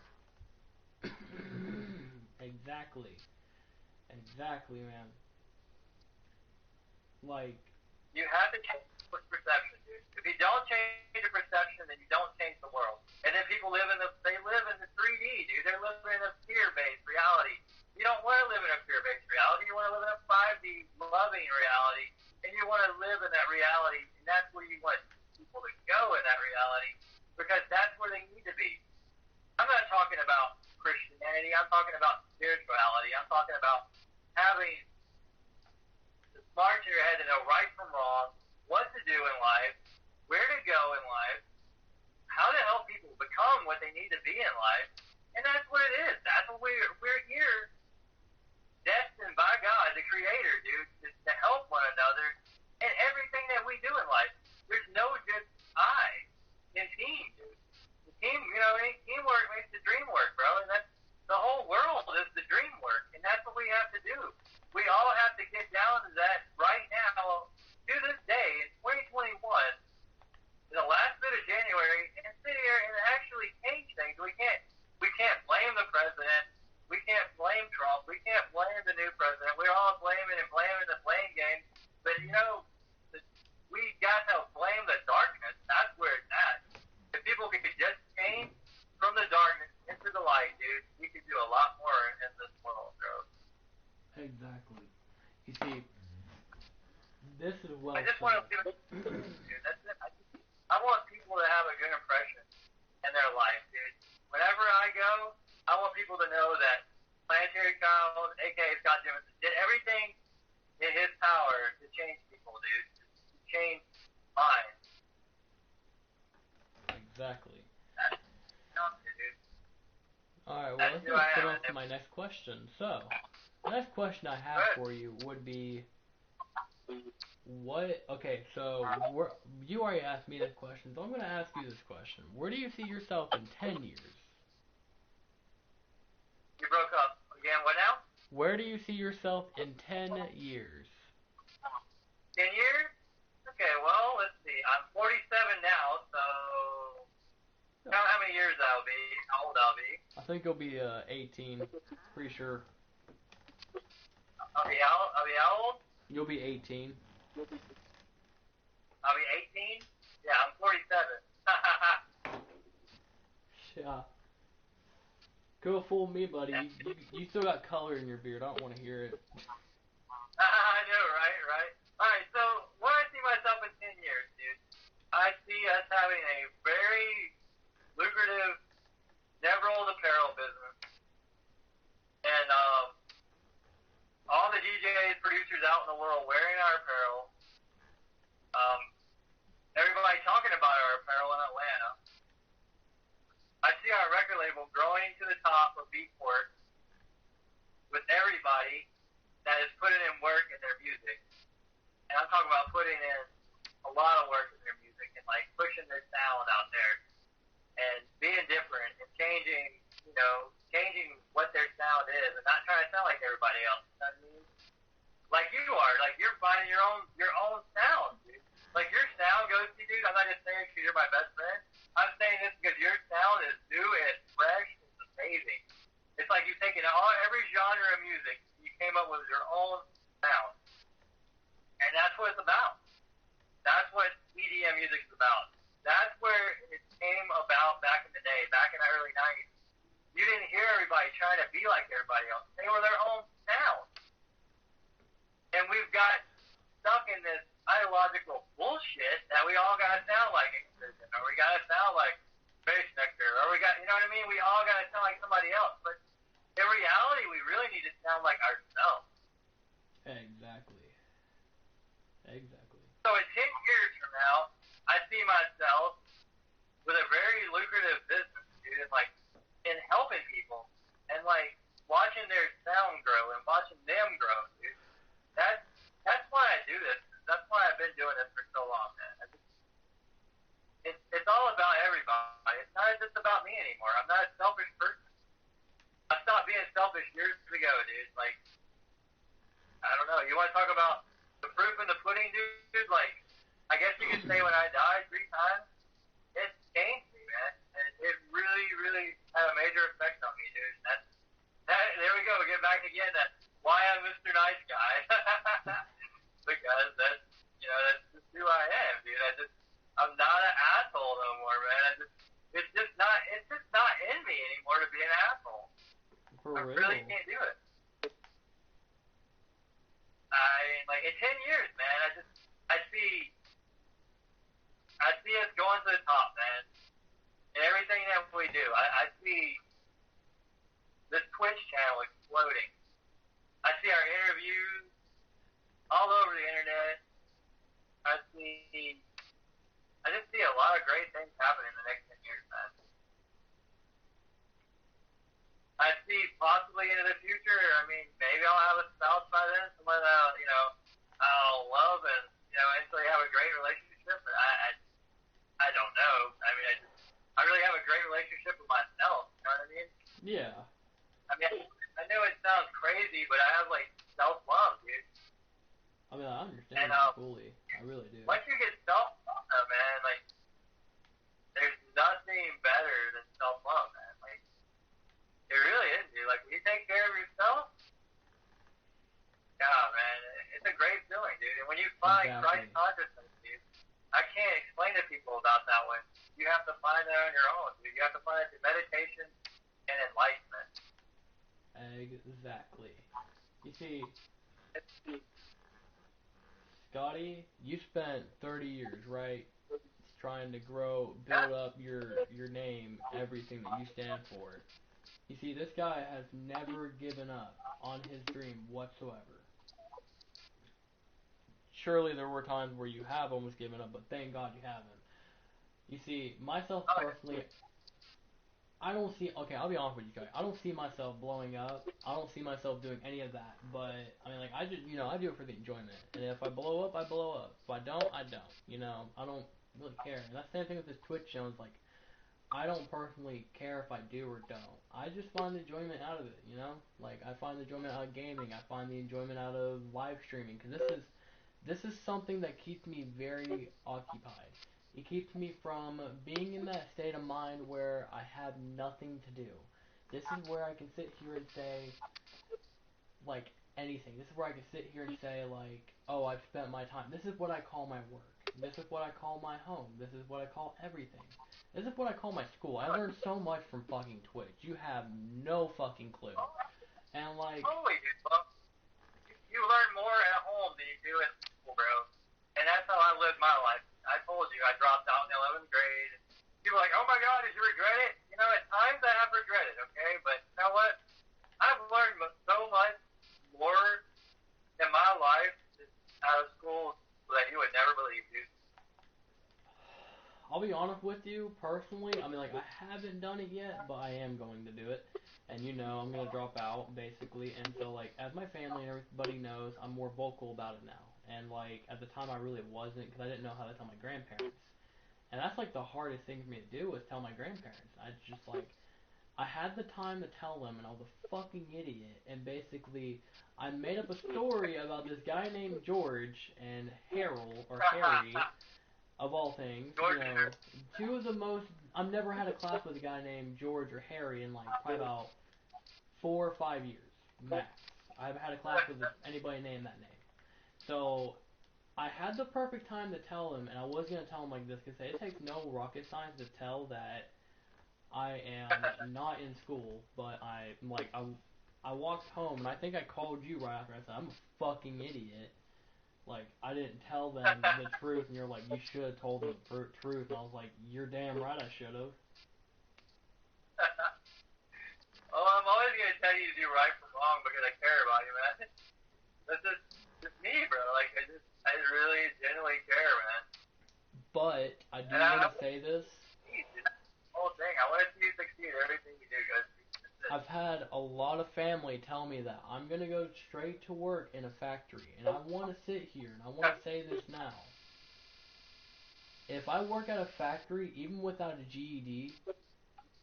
Exactly. Exactly, man. Like, You have to change people's perception, dude. If you don't change your perception, then you don't change the world. And then people live in the 3D, dude. They're living in a fear-based reality. You don't want to live in a fear-based reality. You want to live in a 5D loving reality, and you want to live in that reality, and that's where you want people to go in that reality, because that's where they need to be. I'm not talking about Christianity. I'm talking about spirituality. I'm talking about having the smarts in your head to know right from wrong, what to do in life, where to go in life, how to help people become what they need to be in life, and that's what it is. That's what we're here, destined by God, the Creator, dude, to help one another in everything that we do in life. There's no just I in team, dude. The team, you know, teamwork makes the dream work, bro, and that's the whole world is the dream work, and that's what we have to do. We all have to get down to that right now, to this day, in 2021, in the last bit of January, and sit here and actually change things. We can't blame the president. We can't blame Trump. We can't blame the new president. We're all blaming the blame game. But you know, we got to blame the darkness. That's where it's at. If people could just change from the darkness into the light, dude, we could do a lot more in this world, bro. exactly. You see, this is well I just said. want to do it. Dude, that's it. I want people to have a good impression in their life, dude. Whenever I go, I want people to know that Planetary Child, aka Scott Jemison, did everything in his power to change people, dude. To change minds. Exactly. That's dude. Alright, well, let's just put on to my next question. So, the next question I have for you would be, okay, so, you already asked me this question, so I'm going to ask you this question. Where do you see yourself in 10 years? You broke up. Again, what now? Where do you see yourself in 10 years? 10 years? Okay, well, let's see. I'm 47 now, so count how many years I'll be, how old I'll be. I think you'll be 18, pretty sure. I'll be how old? You'll be 18. I'll be 18? Yeah, I'm 47. Yeah. Go fool me, buddy. You still got color in your beard. I don't want to hear it. I know, right? Alright, so where I see myself in 10 years, dude, I see us having a very lucrative, never old apparel business. And all the DJs, producers out in the world wearing our apparel. Everybody talking about our apparel in Atlanta. I see our record label growing to the top of Beatport with everybody that is putting in work in their music. And I'm talking about putting in a lot of work in their music and like pushing their sound out there and being different and changing what their sound is and not trying to sound like everybody else. You know what I mean? Like you are, like you're finding your own sound, dude. Like your sound goes to, dude. I'm not just saying because you're my best friend. I'm saying this because your sound is new and it's fresh. It's amazing. It's like you've taken every genre of music. You came up with your own sound, and that's what it's about. That's what EDM music is about. That's where it came about back in the day, back in the early '90s. You didn't hear everybody trying to be like everybody else. They were their own sound, and we've got stuck in this ideological bullshit that we all gotta sound like Excision, or we gotta sound like Bass Nectar, or we got, you know what I mean? We all gotta sound like somebody else, but in reality, we really need to sound like ourselves. Exactly. So in 10 years from now, I see myself with a very lucrative business, dude, and like in helping people and like watching their sound grow and watching them grow, dude. That's why I do this. That's why I've been doing this for so long, man. It's all about everybody. It's not just about me anymore. I'm not a selfish person. I stopped being selfish years ago, dude. Like, I don't know. You want to talk about the proof in the pudding, dude? Like, I guess you could say when I died 3 times, it changed me, man. And it really, really had a major effect on me, dude. There we go. We get back again. That's why I'm Mr. Nice Guy. Because that's just who I am, dude. I'm not an asshole no more, man. It's just not in me anymore to be an asshole. For I real. really can't do it. Like in 10 years, man, I see us going to the top, man. In everything that we do. I see this Twitch channel exploding. I see our interviews all over the internet. I just see a lot of great things happening in the next 10 years, man. I see possibly into the future, I mean, maybe I'll have a spouse by then, someone that I'll love and, eventually have a great relationship, but I don't know. I mean, I really have a great relationship with myself, you know what I mean? Yeah. I mean, I know it sounds crazy, but I have, like, self-love, dude. I mean, I understand that fully. I really do. Once you get self-love, man, like, there's nothing better than self-love, man. Like, it really is, dude. Like, when you take care of yourself, God, man, it's a great feeling, dude. And when you find Christ consciousness, dude, I can't explain to people about that one. You have to find that on your own, dude. You have to find it through meditation and enlightenment. Exactly. You see, Scotty, you spent 30 years, right, trying to build up your name, everything that you stand for. You see, this guy has never given up on his dream whatsoever. Surely there were times where you have almost given up, but thank God you haven't. You see, myself personally, okay, I'll be honest with you guys. I don't see myself blowing up. I don't see myself doing any of that. But, I mean, like, I just, I do it for the enjoyment. And if I blow up, I blow up. If I don't, I don't. I don't really care. And that's the same thing with this Twitch channel. It's like, I don't personally care if I do or don't. I just find the enjoyment out of it, Like, I find the enjoyment out of gaming. I find the enjoyment out of live streaming. Because this is something that keeps me very occupied. It keeps me from being in that state of mind where I have nothing to do. This is where I can sit here and say, like, anything. This is where I can sit here and say, like, oh, I've spent my time. This is what I call my work. This is what I call my home. This is what I call everything. This is what I call my school. I learned so much from fucking Twitch. You have no fucking clue. And, like... Totally, dude. Well, you learn more at home than you do at school, bro. And that's how I lived my life. I told you, I dropped out in the 11th grade. You people are like, oh my God, did you regret it? You know, at times I have regretted, okay? But you know what? I've learned so much more in my life out of school that you would never believe, dude. I'll be honest with you, personally, I mean, like, I haven't done it yet, but I am going to do it. And you know, I'm going to drop out, basically. And so, like, as my family and everybody knows, I'm more vocal about it now. And, like, at the time I really wasn't, because I didn't know how to tell my grandparents. And that's, like, the hardest thing for me to do, was tell my grandparents. I just, like, I had the time to tell them, and I was a fucking idiot. And basically, I made up a story about this guy named George and Harold, or Harry, of all things. You know, two of the most. I've never had a class with a guy named George or Harry in, like, probably about 4 or 5 years, max. I haven't had a class with anybody named that name. So, I had the perfect time to tell him, and I was going to tell him like this, because it takes no rocket science to tell that I am not in school, but I walked home, and I think I called you right after. I said, I'm a fucking idiot. Like, I didn't tell them the truth, and you're like, you should have told them the truth. And I was like, you're damn right I should have. Well, I'm always going to tell you to do right from wrong because I care about you, man. That's just me, bro. Like, I really genuinely care, man. But, I do want to say this. Whole thing. I want to see you succeed in everything you do, guys. I've had a lot of family tell me that I'm going to go straight to work in a factory, and I want to sit here, and I want to say this now. If I work at a factory, even without a GED,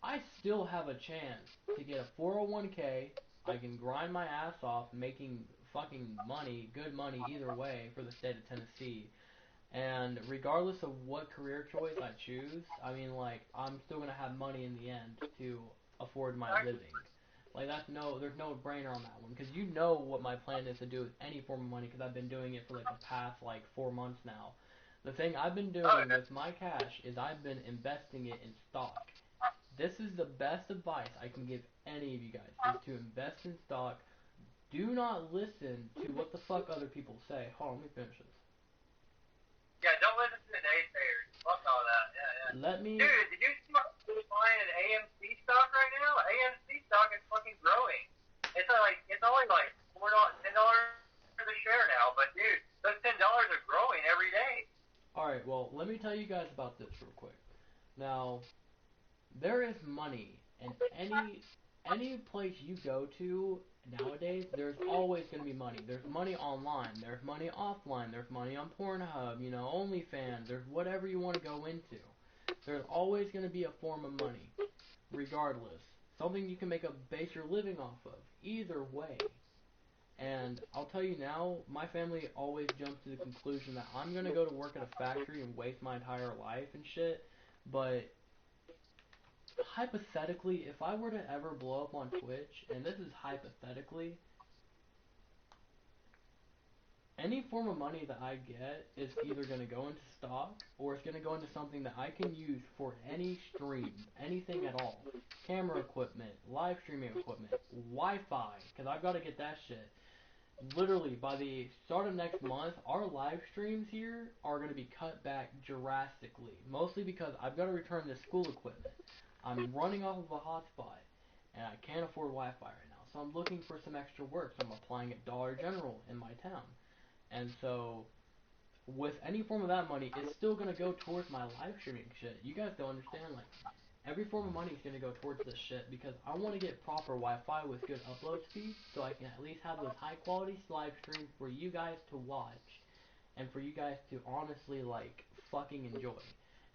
I still have a chance to get a 401k. I can grind my ass off making fucking money, good money either way for the state of Tennessee. And regardless of what career choice I choose, I mean, like, I'm still gonna have money in the end to afford my living. Like, there's no brainer on that one. Because you know what my plan is to do with any form of money, because I've been doing it for, like, the past, like, 4 months now. The thing I've been doing with my cash is I've been investing it in stock. This is the best advice I can give any of you guys, is to invest in stock. Do not listen to what the fuck other people say. Hold on, let me finish this. Yeah, don't listen to the naysayers. Fuck all that. Yeah. Let me... Dude, did you see what's buying an AMC stock right now? AMC stock is fucking growing. It's only like $10 a share now, but dude, those $10 are growing every day. Alright, well, let me tell you guys about this real quick. Now, there is money in any place you go to nowadays. There's always going to be money. There's money online, there's money offline, there's money on Pornhub, you know, OnlyFans, there's whatever you want to go into. There's always going to be a form of money, regardless. Something you can make a base your living off of, either way. And I'll tell you now, my family always jumps to the conclusion that I'm going to go to work at a factory and waste my entire life and shit, but hypothetically, if I were to ever blow up on Twitch, and this is hypothetically, any form of money that I get is either going to go into stock, or it's going to go into something that I can use for any stream, anything at all. Camera equipment, live streaming equipment, Wi-Fi, because I've got to get that shit. Literally, by the start of next month, our live streams here are going to be cut back drastically. Mostly because I've got to return this school equipment. I'm running off of a hotspot, and I can't afford Wi-Fi right now. So I'm looking for some extra work. So I'm applying at Dollar General in my town. And so, with any form of that money, it's still going to go towards my live streaming shit. You guys don't understand, like, every form of money is going to go towards this shit because I want to get proper Wi-Fi with good upload speed so I can at least have those high-quality live streams for you guys to watch and for you guys to honestly, like, fucking enjoy.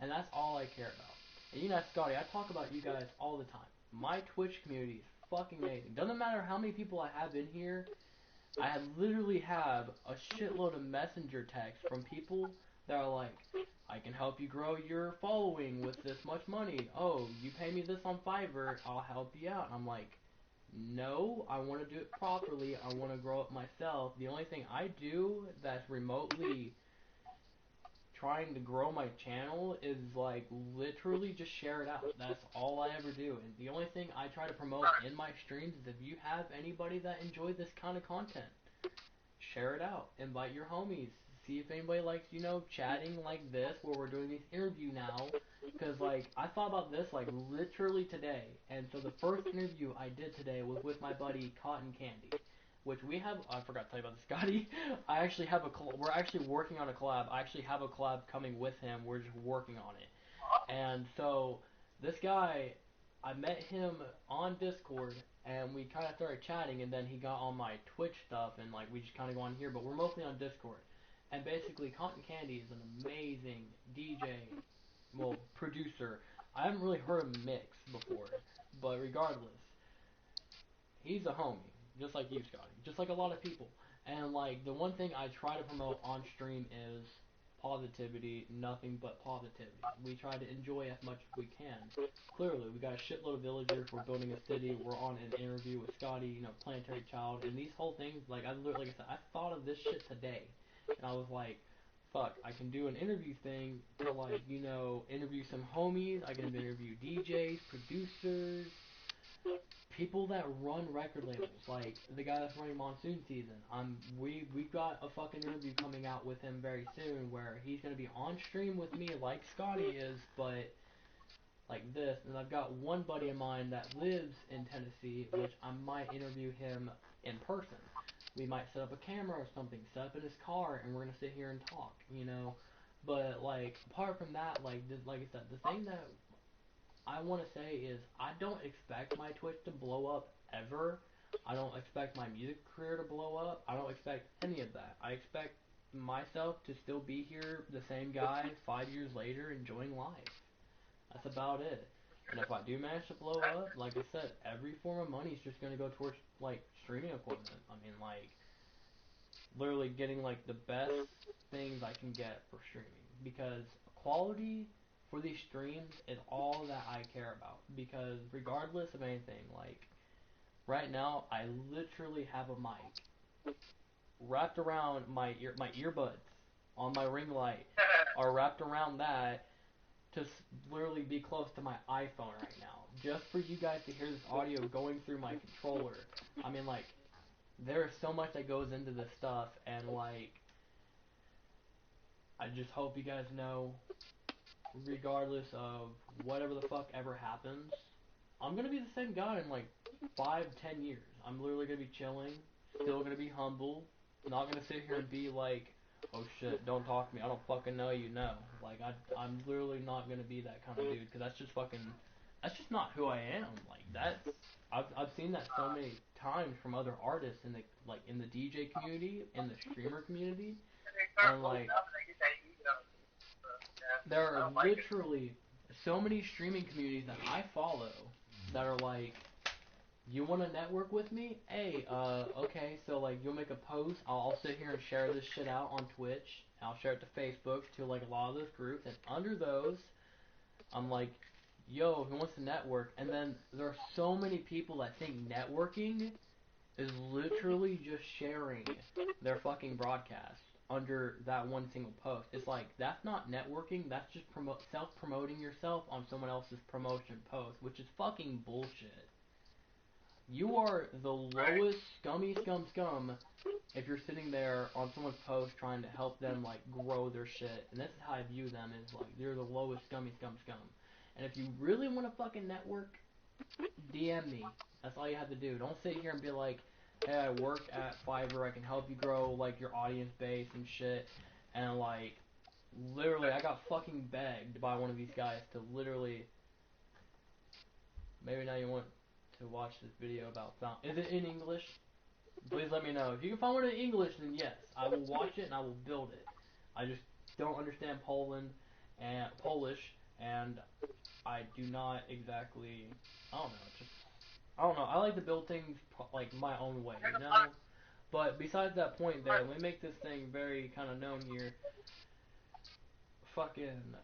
And that's all I care about. And you know, Scotty, I talk about you guys all the time. My Twitch community is fucking amazing. Doesn't matter how many people I have in here, I literally have a shitload of messenger texts from people that are like, I can help you grow your following with this much money. Oh, you pay me this on Fiverr, I'll help you out. And I'm like, no, I want to do it properly. I want to grow it myself. The only thing I do that's remotely trying to grow my channel is, like, literally just share it out. That's all I ever do. And the only thing I try to promote in my streams is if you have anybody that enjoys this kind of content, share it out. Invite your homies. see if anybody likes, chatting like this, where we're doing these interview now. Because, like, I thought about this, like, literally today. And so the first interview I did today was with my buddy Cotton Candy. Which we have, I forgot to tell you about this, Scotty. I actually have we're actually working on a collab. I actually have a collab coming with him. We're just working on it. And so, this guy, I met him on Discord, and we kind of started chatting, and then he got on my Twitch stuff, and, like, we just kind of go on here, but we're mostly on Discord. And basically, Cotton Candy is an amazing DJ, well, producer. I haven't really heard him mix before, but regardless, he's a homie, just like you, Scotty, just like a lot of people. And like the one thing I try to promote on stream is positivity, nothing but positivity. We try to enjoy as much as we can. Clearly, we got a shitload of villagers. We're building a city. We're on an interview with Scotty, Planetary Child, and these whole things. Like like I said, I thought of this shit today, and I was like, fuck, I can do an interview thing to like, interview some homies. I can interview DJs, producers, people that run record labels, like the guy that's running Monsoon Season. We've got a fucking interview coming out with him very soon, where he's gonna be on stream with me, like Scotty is, but like this. And I've got one buddy of mine that lives in Tennessee, which I might interview him in person. We might set up a camera or something, set up in his car, and we're gonna sit here and talk. But like apart from that, like I said, the thing that I want to say is I don't expect my Twitch to blow up ever. I don't expect my music career to blow up. I don't expect any of that. I expect myself to still be here, the same guy, 5 years later, enjoying life. That's about it. And if I do manage to blow up, like I said, every form of money is just going to go towards, like, streaming equipment. I mean, like, literally getting, like, the best things I can get for streaming. Because quality for these streams is all that I care about. Because regardless of anything, like, right now, I literally have a mic wrapped around my earbuds on my ring light are wrapped around that to literally be close to my iPhone right now, just for you guys to hear this audio going through my controller. I mean, like, there is so much that goes into this stuff, and like, I just hope you guys know, regardless of whatever the fuck ever happens, I'm gonna be the same guy in like 5-10 years. I'm literally gonna be chilling, still gonna be humble, not gonna sit here and be like, oh shit, don't talk to me, I don't fucking know you, no. Like, I'm literally not gonna be that kind of dude, because that's just not who I am. Like, I've seen that so many times from other artists in the DJ community, in the streamer community, and like, there are literally so many streaming communities that I follow that are like, you want to network with me? Hey, okay, so like you'll make a post, I'll sit here and share this shit out on Twitch, I'll share it to Facebook, to like a lot of those groups, and under those, I'm like, yo, who wants to network? And then there are so many people that think networking is literally just sharing their fucking broadcast under that one single post. It's like, that's not networking, that's just self-promoting yourself on someone else's promotion post, which is fucking bullshit. You are the lowest scum if you're sitting there on someone's post trying to help them, like, grow their shit. And this is how I view them, is like, they're the lowest scum. And if you really want to fucking network, DM me. That's all you have to do. Don't sit here and be like, hey, I work at Fiverr, I can help you grow, like, your audience base and shit. And, like, literally, I got fucking begged by one of these guys to literally, maybe now you want to watch this video about sound. Is it in English? Please let me know. If you can find one in English, then yes, I will watch it and I will build it. I just don't understand Polish, and I do not exactly, I don't know. I like to build things like my own way, you know? But besides that point there, let me make this thing very kind of known here. Fucking,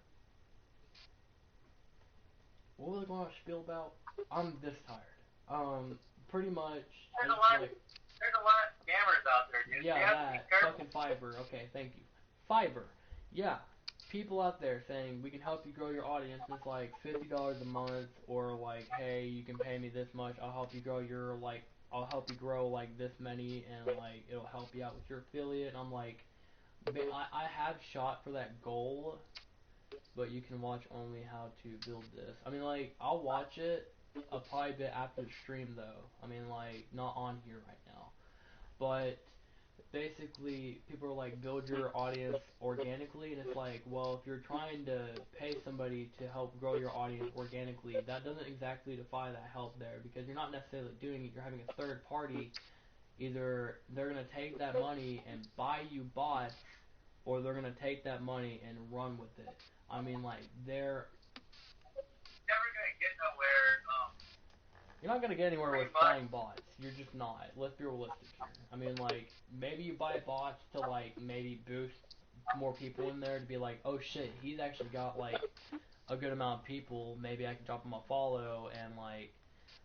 what was I going to spiel about? I'm this tired. Pretty much, There's a just lot. like, There's a lot of scammers out there, dude. yeah, You have to be that careful. fucking Fiverr. Okay, thank you. Fiverr. Yeah, people out there saying we can help you grow your audience. It's like $50 a month, or like, hey, you can pay me this much. I'll help you grow I'll help you grow like this many, and like it'll help you out with your affiliate. And I'm like, I have shot for that goal, but you can watch only how to build this. I mean, like, I'll watch it a probably bit after the stream, though. I mean, like, not on here right now. But basically, people are like, build your audience organically, and it's like, well, if you're trying to pay somebody to help grow your audience organically, that doesn't exactly defy that help there, because you're not necessarily doing it, you're having a third party. Either they're going to take that money and buy you bots, or they're going to take that money and run with it. I mean, like, Never gonna get nowhere. you're not going to get anywhere Pretty with much. buying bots. You're just not. Let's be realistic here. I mean, like, maybe you buy bots to, like, maybe boost more people in there to be like, oh shit, he's actually got, like, a good amount of people. Maybe I can drop him a follow and, like,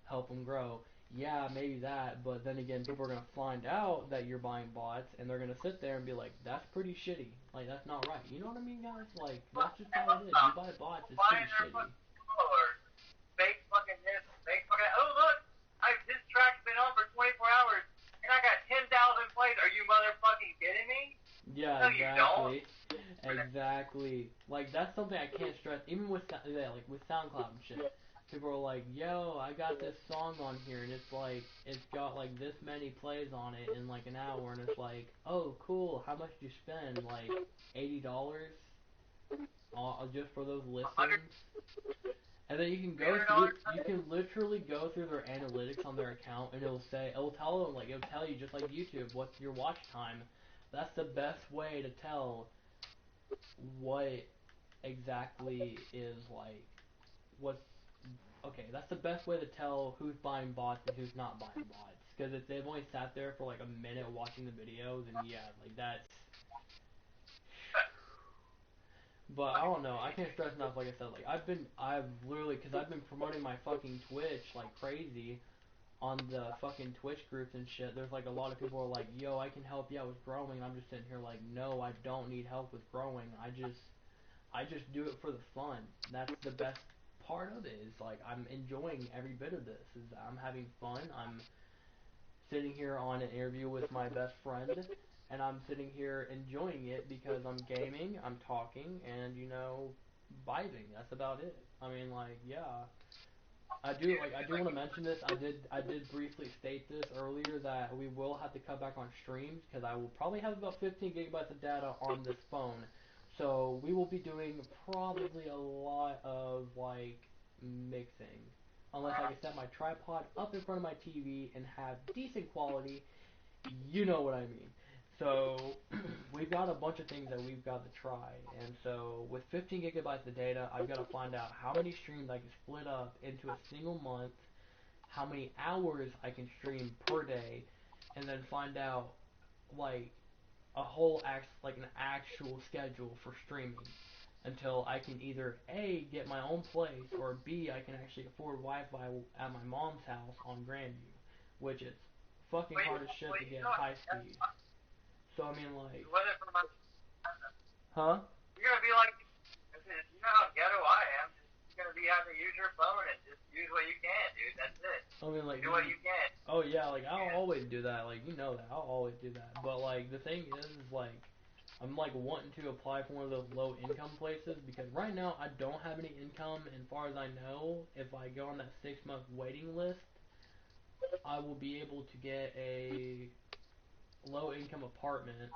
help him grow. Yeah, maybe that, but then again, people are gonna find out that you're buying bots, and they're gonna sit there and be like, "That's pretty shitty. Like, that's not right." You know what I mean, guys? Like, that's just how it is. You buy bots, it's Buying pretty their shitty. fucking followers. Fake fucking this, fake fucking. Oh look, this track's been on for 24 hours, and I got 10,000 plays. Are you motherfucking kidding me? Yeah, No, you don't. exactly, exactly. Like, that's something I can't stress. Even with yeah, like with SoundCloud and shit. People are like, yo, I got this song on here, and it's like, it's got like this many plays on it in like an hour, and it's like, oh, cool, how much did you spend? Like, $80 just for those listens? And then you can go through, you can literally go through their analytics on their account, and it'll tell them, like, it'll tell you just like YouTube, what's your watch time. That's the best way to tell what exactly is like, what's okay, that's the best way to tell who's buying bots and who's not buying bots. Because if they've only sat there for like a minute watching the video, then yeah, like that's. But I don't know. I can't stress enough. Like I said, like I've literally, because I've been promoting my fucking Twitch like crazy on the fucking Twitch groups and shit. There's like a lot of people are like, "Yo, I can help you out with growing." I'm just sitting here like, "No, I don't need help with growing. I just do it for the fun. That's the best part of it. Is like I'm enjoying every bit of this. Is I'm having fun. I'm sitting here on an interview with my best friend, and I'm sitting here enjoying it because I'm gaming, I'm talking, and vibing. That's about it. I mean, like, yeah. I do want to mention this. I did briefly state this earlier that we will have to cut back on streams because I will probably have about 15 gigabytes of data on this phone. So we will be doing probably a lot of like mixing, unless I can set my tripod up in front of my TV and have decent quality. You know what I mean. So we've got a bunch of things that we've got to try, and so with 15 gigabytes of data, I've got to find out how many streams I can split up into a single month, how many hours I can stream per day, and then find out like like an actual schedule for streaming until I can either A, get my own place, or B, I can actually afford Wi-Fi at my mom's house on Grandview, which is fucking hard as shit to get high speed. So I mean, like, huh? You're gonna be like, you know how ghetto I am. You're gonna be having to use your phone and just use what you can, dude. That's it. I mean, like, Do what you can. oh yeah, like I'll always do that. Like, you know that I'll always do that. But like the thing is like, I'm like wanting to apply for one of those low income places because right now I don't have any income, and far as I know, if I go on that 6 month waiting list, I will be able to get a low income apartment.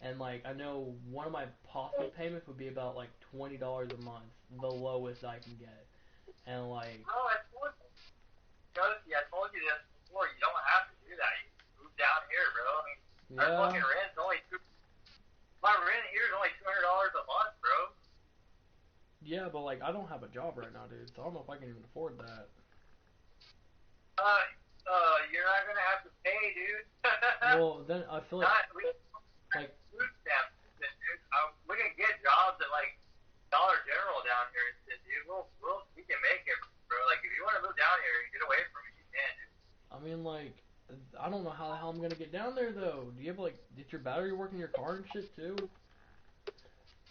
And like I know one of my possible payments would be about like $20 a month, the lowest I can get. And like, Bro, I told you this before. You don't have to do that. You can move down here, bro. I mean, our yeah, fucking rent's only my rent here is only $200 a month, bro. yeah, but like I don't have a job right now, dude. So I don't know if I can even afford that. You're not gonna have to pay, dude. Well, then I feel like Not we like food stamps, dude. We can get jobs at like Dollar General down here, and shit, dude. We can make it, bro. Like if you want to move down here and get away from it, you can, dude. I mean like I don't know how the hell I'm gonna get down there though. Do you have like did your battery work in your car and shit too?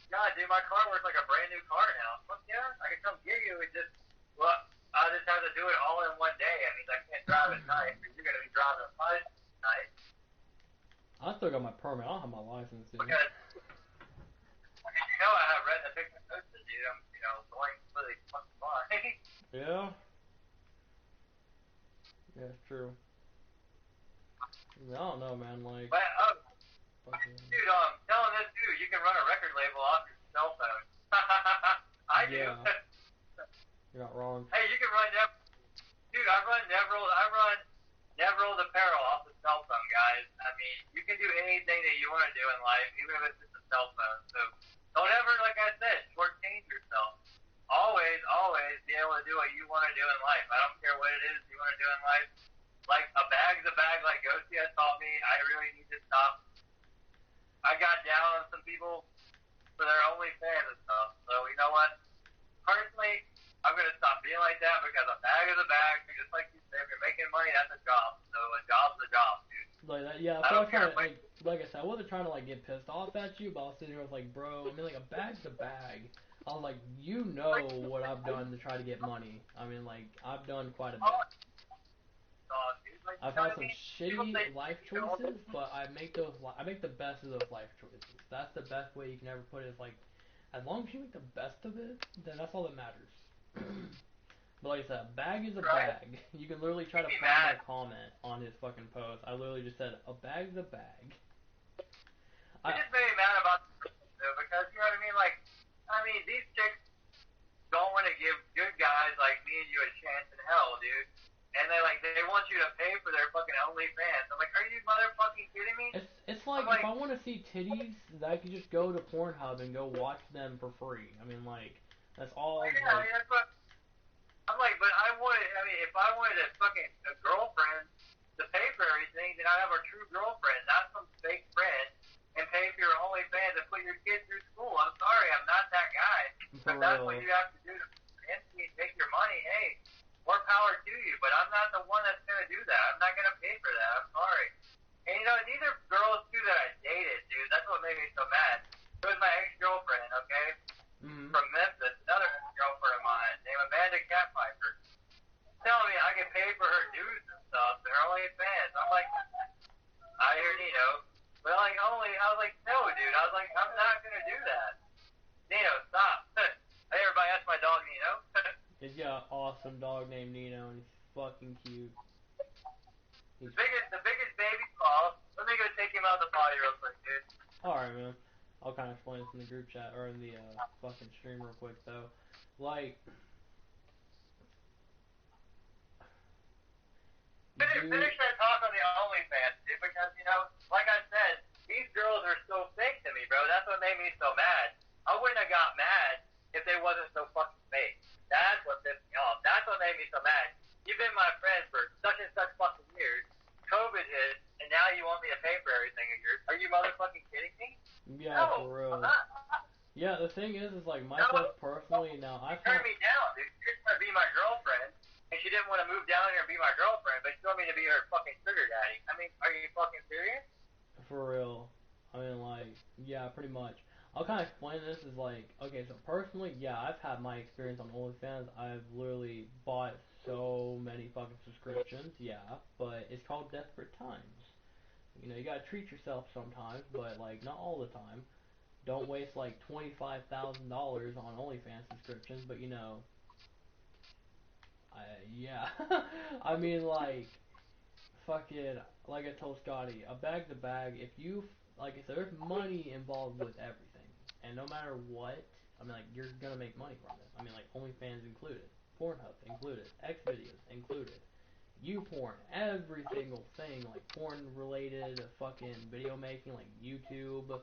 God, dude, my car works like a brand new car now. Fuck yeah, I can come get you and just well, I just have to do it all in one day. I mean, I can't drive at night. You're gonna be driving at night. I still got my permit. I don't have my license, dude. Because, I mean, you know I have read the picture posted, dude. I'm, going completely fucking fine. Yeah. Yeah, it's true. I mean, I don't know, man. Like, But, fucking. dude, telling this dude you can run a record label off your cell phone. I do. Yeah. You're not wrong. Hey, you can run dude, I run Neville's apparel off the cell phone, guys. I mean, you can do anything that you want to do in life, even if it's just a cell phone. So don't ever, like I said, shortchange yourself. Always be able to do what you want to do in life. I don't care what it is you want to do in life. Like, a bag's a bag, like Ghosty has taught me. I really need to stop. I got down on some people for their OnlyFans and stuff. So, you know what? Personally, I'm going to stop being like that because a bag is a bag. Just like you said, if you're making money, that's a job. So a job's a job, dude. Like that, yeah. I So I don't was care. trying to, like I said, I wasn't trying to like get pissed off at you, but I was sitting here with like, bro. I mean, like a bag's a bag. I was like, you know what I've done to try to get money. I mean, like I've done quite a bit. Like, I've had some shitty life choices, but I make the best of those life choices. That's the best way you can ever put it. Is like, as long as you make the best of it, then that's all that matters. But like I said, a bag is a bag. You can literally try to find my comment on his fucking post. I literally just said, a bag's a bag. It just made me mad about the though, because you know what I mean. Like, I mean, these chicks don't want to give good guys like me and you a chance in hell, dude. And they want you to pay for their fucking OnlyFans. I'm like, are you motherfucking kidding me? It's like if I want to see titties, I could just go to Pornhub and go watch them for free. I mean, like that's all. Yeah, I mean, that's what I'm like. But if I wanted a girlfriend to pay for everything, then I'd have a true girlfriend, not some fake friend, and pay for your OnlyFans and put your kid through school. I'm sorry, I'm not that guy. But that's what you have to do to make your money. Hey, more power to you. But I'm not the one that's gonna do that. I'm not gonna pay for that. I'm sorry. And these are girls too that I dated, dude. That's what made me so mad. It was my ex-girlfriend, okay, from Memphis, another ex-girlfriend of mine named Amanda Catpiper. Telling me I can pay for her dues and stuff, and her OnlyFans. I'm like, I hear Nino, but I was like, no, dude. I was like, I'm not gonna do that. Nino, stop. Hey, everybody, that's my dog, Nino. He's got an awesome dog named Nino, and he's fucking cute. The biggest baby ball. Let me go take him out of the potty real quick, dude. Alright, man. I'll kind of explain this in the group chat, or in the fucking stream real quick, though. Like... Finish that talk on the OnlyFans, dude, because, like I said, these girls are so fake to me, bro. That's what made me so mad. I wouldn't have got mad if they wasn't so fucking fake. That's what pissed me off. That's what made me so mad. You've been my friend for such and such fucking years. COVID hit, and now you want me to pay for everything of yours. Are you motherfucking kidding me? Yeah, No, for real. I'm not. Yeah, the thing is like, myself personally, now I've turned me down, dude. You're trying to be my girlfriend, and she didn't want to move down here and be my girlfriend, but she wanted me to be her fucking sugar daddy. I mean, are you fucking serious? For real. I mean, like, yeah, pretty much. I'll kind of explain this as like, okay, so personally, yeah, I've had my experience on OnlyFans. I've literally bought so many fucking subscriptions, yeah, but it's called desperate times. You gotta treat yourself sometimes, but like, not all the time. Don't waste like $25,000 on OnlyFans subscriptions, but yeah. I mean, like, fucking, like I told Scotty, a bag's a bag. If you, like I said, there's money involved with everything, and no matter what, I mean, like, you're gonna make money from this. I mean, like, OnlyFans included, Pornhub included, Xvideos included, YouPorn, every single thing, like porn related, fucking video making, like YouTube,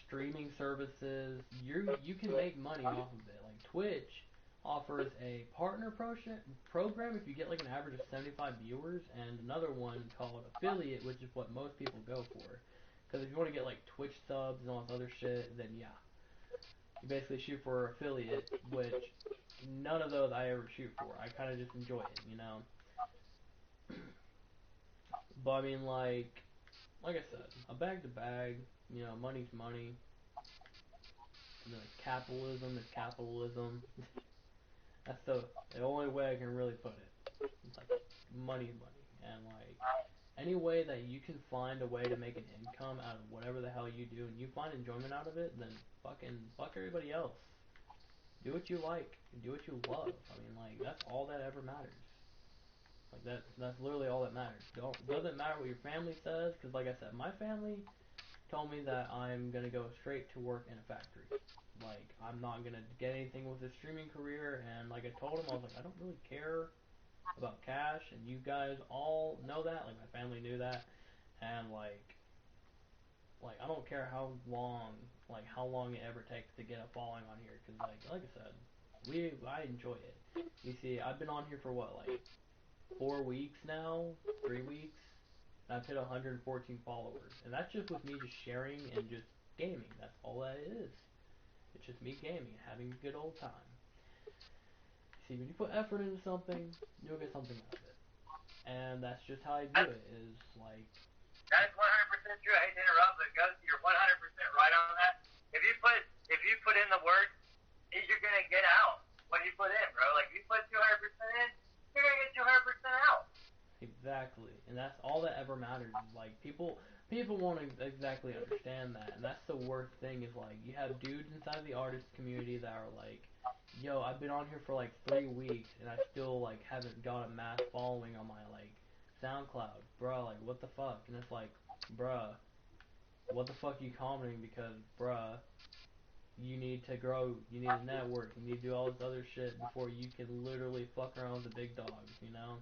streaming services, you can make money off of it. Like Twitch offers a partner program if you get like an average of 75 viewers, and another one called affiliate, which is what most people go for. Because if you want to get like Twitch subs and all this other shit, then yeah, you basically shoot for affiliate, which none of those I ever shoot for. I kind of just enjoy it. But I mean, like I said, a bag's a bag. Money's money. And then capitalism is capitalism. That's the only way I can really put it. It's like money's money, and like any way that you can find a way to make an income out of whatever the hell you do, and you find enjoyment out of it, then fucking fuck everybody else. Do what you like. Do what you love. I mean, like, that's all that ever matters. Like, that's literally all that matters. Doesn't matter what your family says, because like I said, my family told me that I'm gonna go straight to work in a factory. Like, I'm not gonna get anything with a streaming career, and like I told him, I was like, I don't really care about cash, and you guys all know that. Like, my family knew that, and like I don't care how long it ever takes to get a following on here, because like I said, I enjoy it. You see, I've been on here for what, like 4 weeks now, 3 weeks. And I've hit 114 followers, and that's just with me just sharing and just gaming. That's all that it is. It's just me gaming, having a good old time. See, when you put effort into something, you'll get something out of it, and that's just how I view it. Is like That is 100% true. I hate to interrupt, but Gus, you're 100% right on that. If you put in the work, you're gonna get out what you put in, bro. Like, if you put 200% in, you're gonna get 200% out. exactly, and that's all that ever matters. Is like people won't exactly understand that, and that's the worst thing. Is like you have dudes inside the artist community that are like, yo, I've been on here for like 3 weeks, and I still like haven't got a mass following on my like SoundCloud, bruh. Like, what the fuck? And it's like, bruh, what the fuck you commenting? Because, bruh, you need to grow, you need a network, you need to do all this other shit before you can literally fuck around with the big dogs, you know?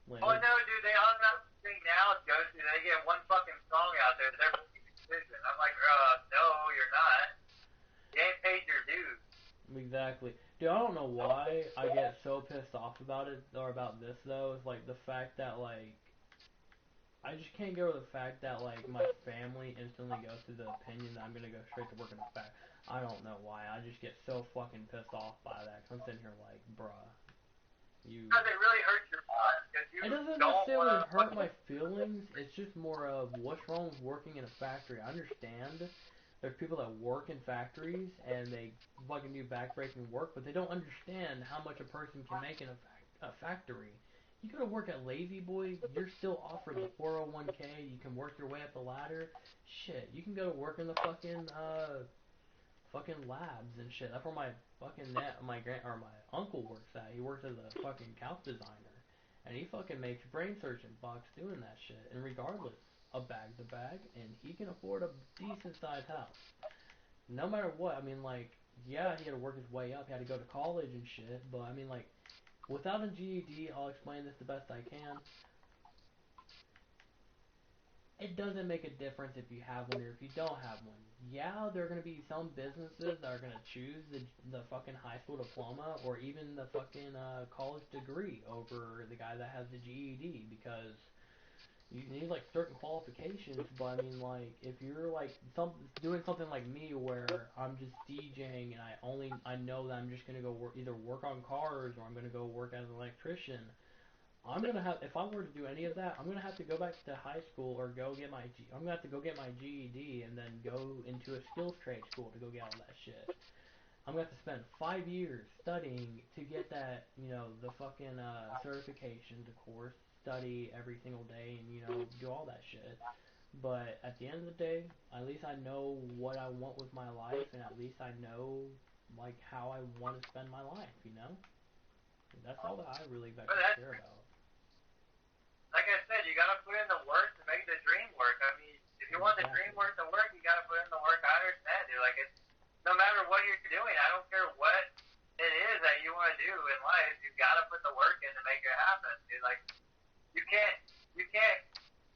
Like, Oh no, dude, they on that thing now, Gus. Dude, they get one fucking song out there. They're making a decision. I'm like, no, you're not. You ain't paid your dues. exactly. Dude, I don't know why I get so pissed off about it, or about this, though. It's like the fact that, like, I just can't get over the fact that, like, my family instantly goes to the opinion that I'm gonna go straight to work in a fact. I don't know why. I just get so fucking pissed off by that. Cause I'm sitting here like, bruh, you. Because it really hurts your mind. Because you It doesn't don't want necessarily to hurt my feelings. It's just more of what's wrong with working in a factory. I understand there's people that work in factories and they fucking do backbreaking work, but they don't understand how much a person can make in a factory. You go to work at Lazy Boy, you're still offered the 401k. You can work your way up the ladder. Shit, you can go to work in the fucking labs and shit. That's where my fucking my uncle works at. He works as a fucking couch designer, and he fucking makes brain surgeon bucks doing that shit. And regardless, a bag's a bag, and he can afford a decent sized house. No matter what, I mean, like, yeah, he had to work his way up. He had to go to college and shit. But I mean, like, without a GED, I'll explain this the best I can. It doesn't make a difference if you have one or if you don't have one. Yeah, there are going to be some businesses that are going to choose the fucking high school diploma or even the fucking college degree over the guy that has the GED, because you need like certain qualifications. But I mean, like, if you're like doing something like me where I'm just DJing and I know that I'm just going to go either work on cars or I'm going to go work as an electrician, if I were to do any of that, I'm gonna have to go back to high school or I'm gonna have to go get my GED and then go into a skills trade school to go get all that shit. I'm gonna have to spend 5 years studying to get that, the fucking certifications, of course, study every single day and, do all that shit. But at the end of the day, at least I know what I want with my life, and at least I know, like, how I want to spend my life, you know? That's all that I really care about. like I said, you gotta put in the work to make the dream work. I mean, if you want the dream work to work, you gotta put in the work. I understand, dude. Like, it's no matter what you're doing. I don't care what it is that you want to do in life. You gotta put the work in to make it happen, dude. Like, you can't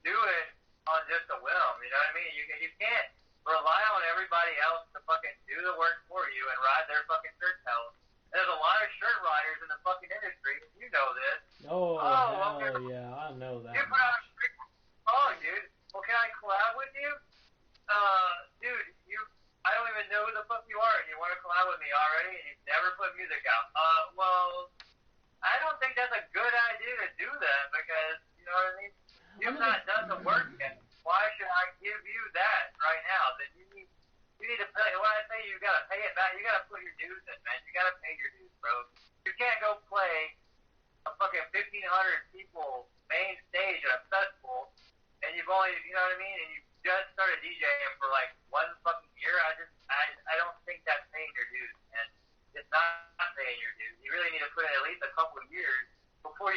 do it on just a whim. You know what I mean? You can't rely on everybody else to fucking do the work for you and ride their fucking shirt tails. There's a lot of shirt riders in the fucking industry. You know this. Oh hell yeah, I know that. You put out a freaking song, dude. Well, can I collab with you? Dude, I don't even know who the fuck you are, and you want to collab with me already, and you've never put music out. Well, I don't think that's a good idea to do that, because, you know what I mean? You've not done the work yet. Why should I give you that right now? That you need to pay. When I say you gotta pay it back, you gotta put your dues in, man. You gotta pay your dues, bro. You can't go play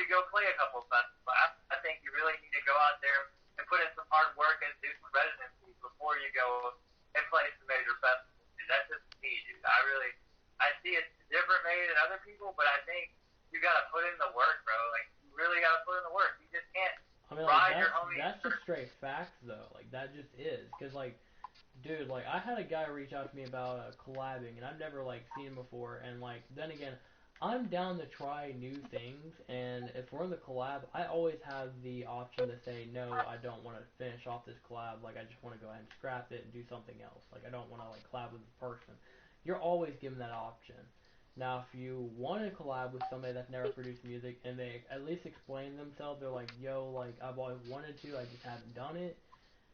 go play a couple of festivals. I think you really need to go out there and put in some hard work and do some residencies before you go and play some major festivals. Dude, that's just me, dude. I see it's different maybe than other people, but I think you gotta put in the work, bro. Like, you really gotta put in the work. You just can't I mean, ride like, your homies. that's just straight facts, though. Like, that just is. Because, like, dude, like, I had a guy reach out to me about collabing, and I've never, like, seen him before, and, like, then again, I'm down to try new things, and if we're in the collab, I always have the option to say, no, I don't want to finish off this collab, like, I just want to go ahead and scrap it and do something else. Like, I don't want to, like, collab with this person. You're always given that option. Now, if you want to collab with somebody that's never produced music, and they at least explain themselves, they're like, yo, like, I've always wanted to, I just haven't done it,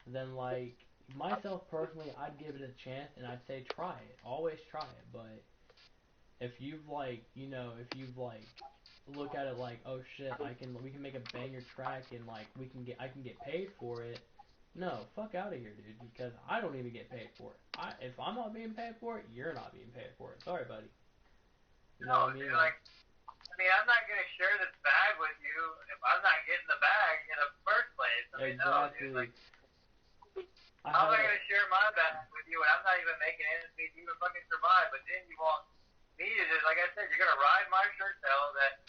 then, like, myself personally, I'd give it a chance, and I'd say try it. Always try it, but if you've, like, you know, if you've, like, look at it like, oh shit, we can make a banger track, and, like, I can get paid for it, no, fuck out of here, dude, because I don't even get paid for it. If I'm not being paid for it, you're not being paid for it. Sorry, buddy. You know what I mean? Dude, like, I'm not gonna share this bag with you if I'm not getting the bag in the first place. I mean, exactly. No, dude, like, I'm not gonna share my bag with you, and I'm not even making ends meet to even fucking survive. But then you want me to just, like I said, you're gonna ride my shirt tail that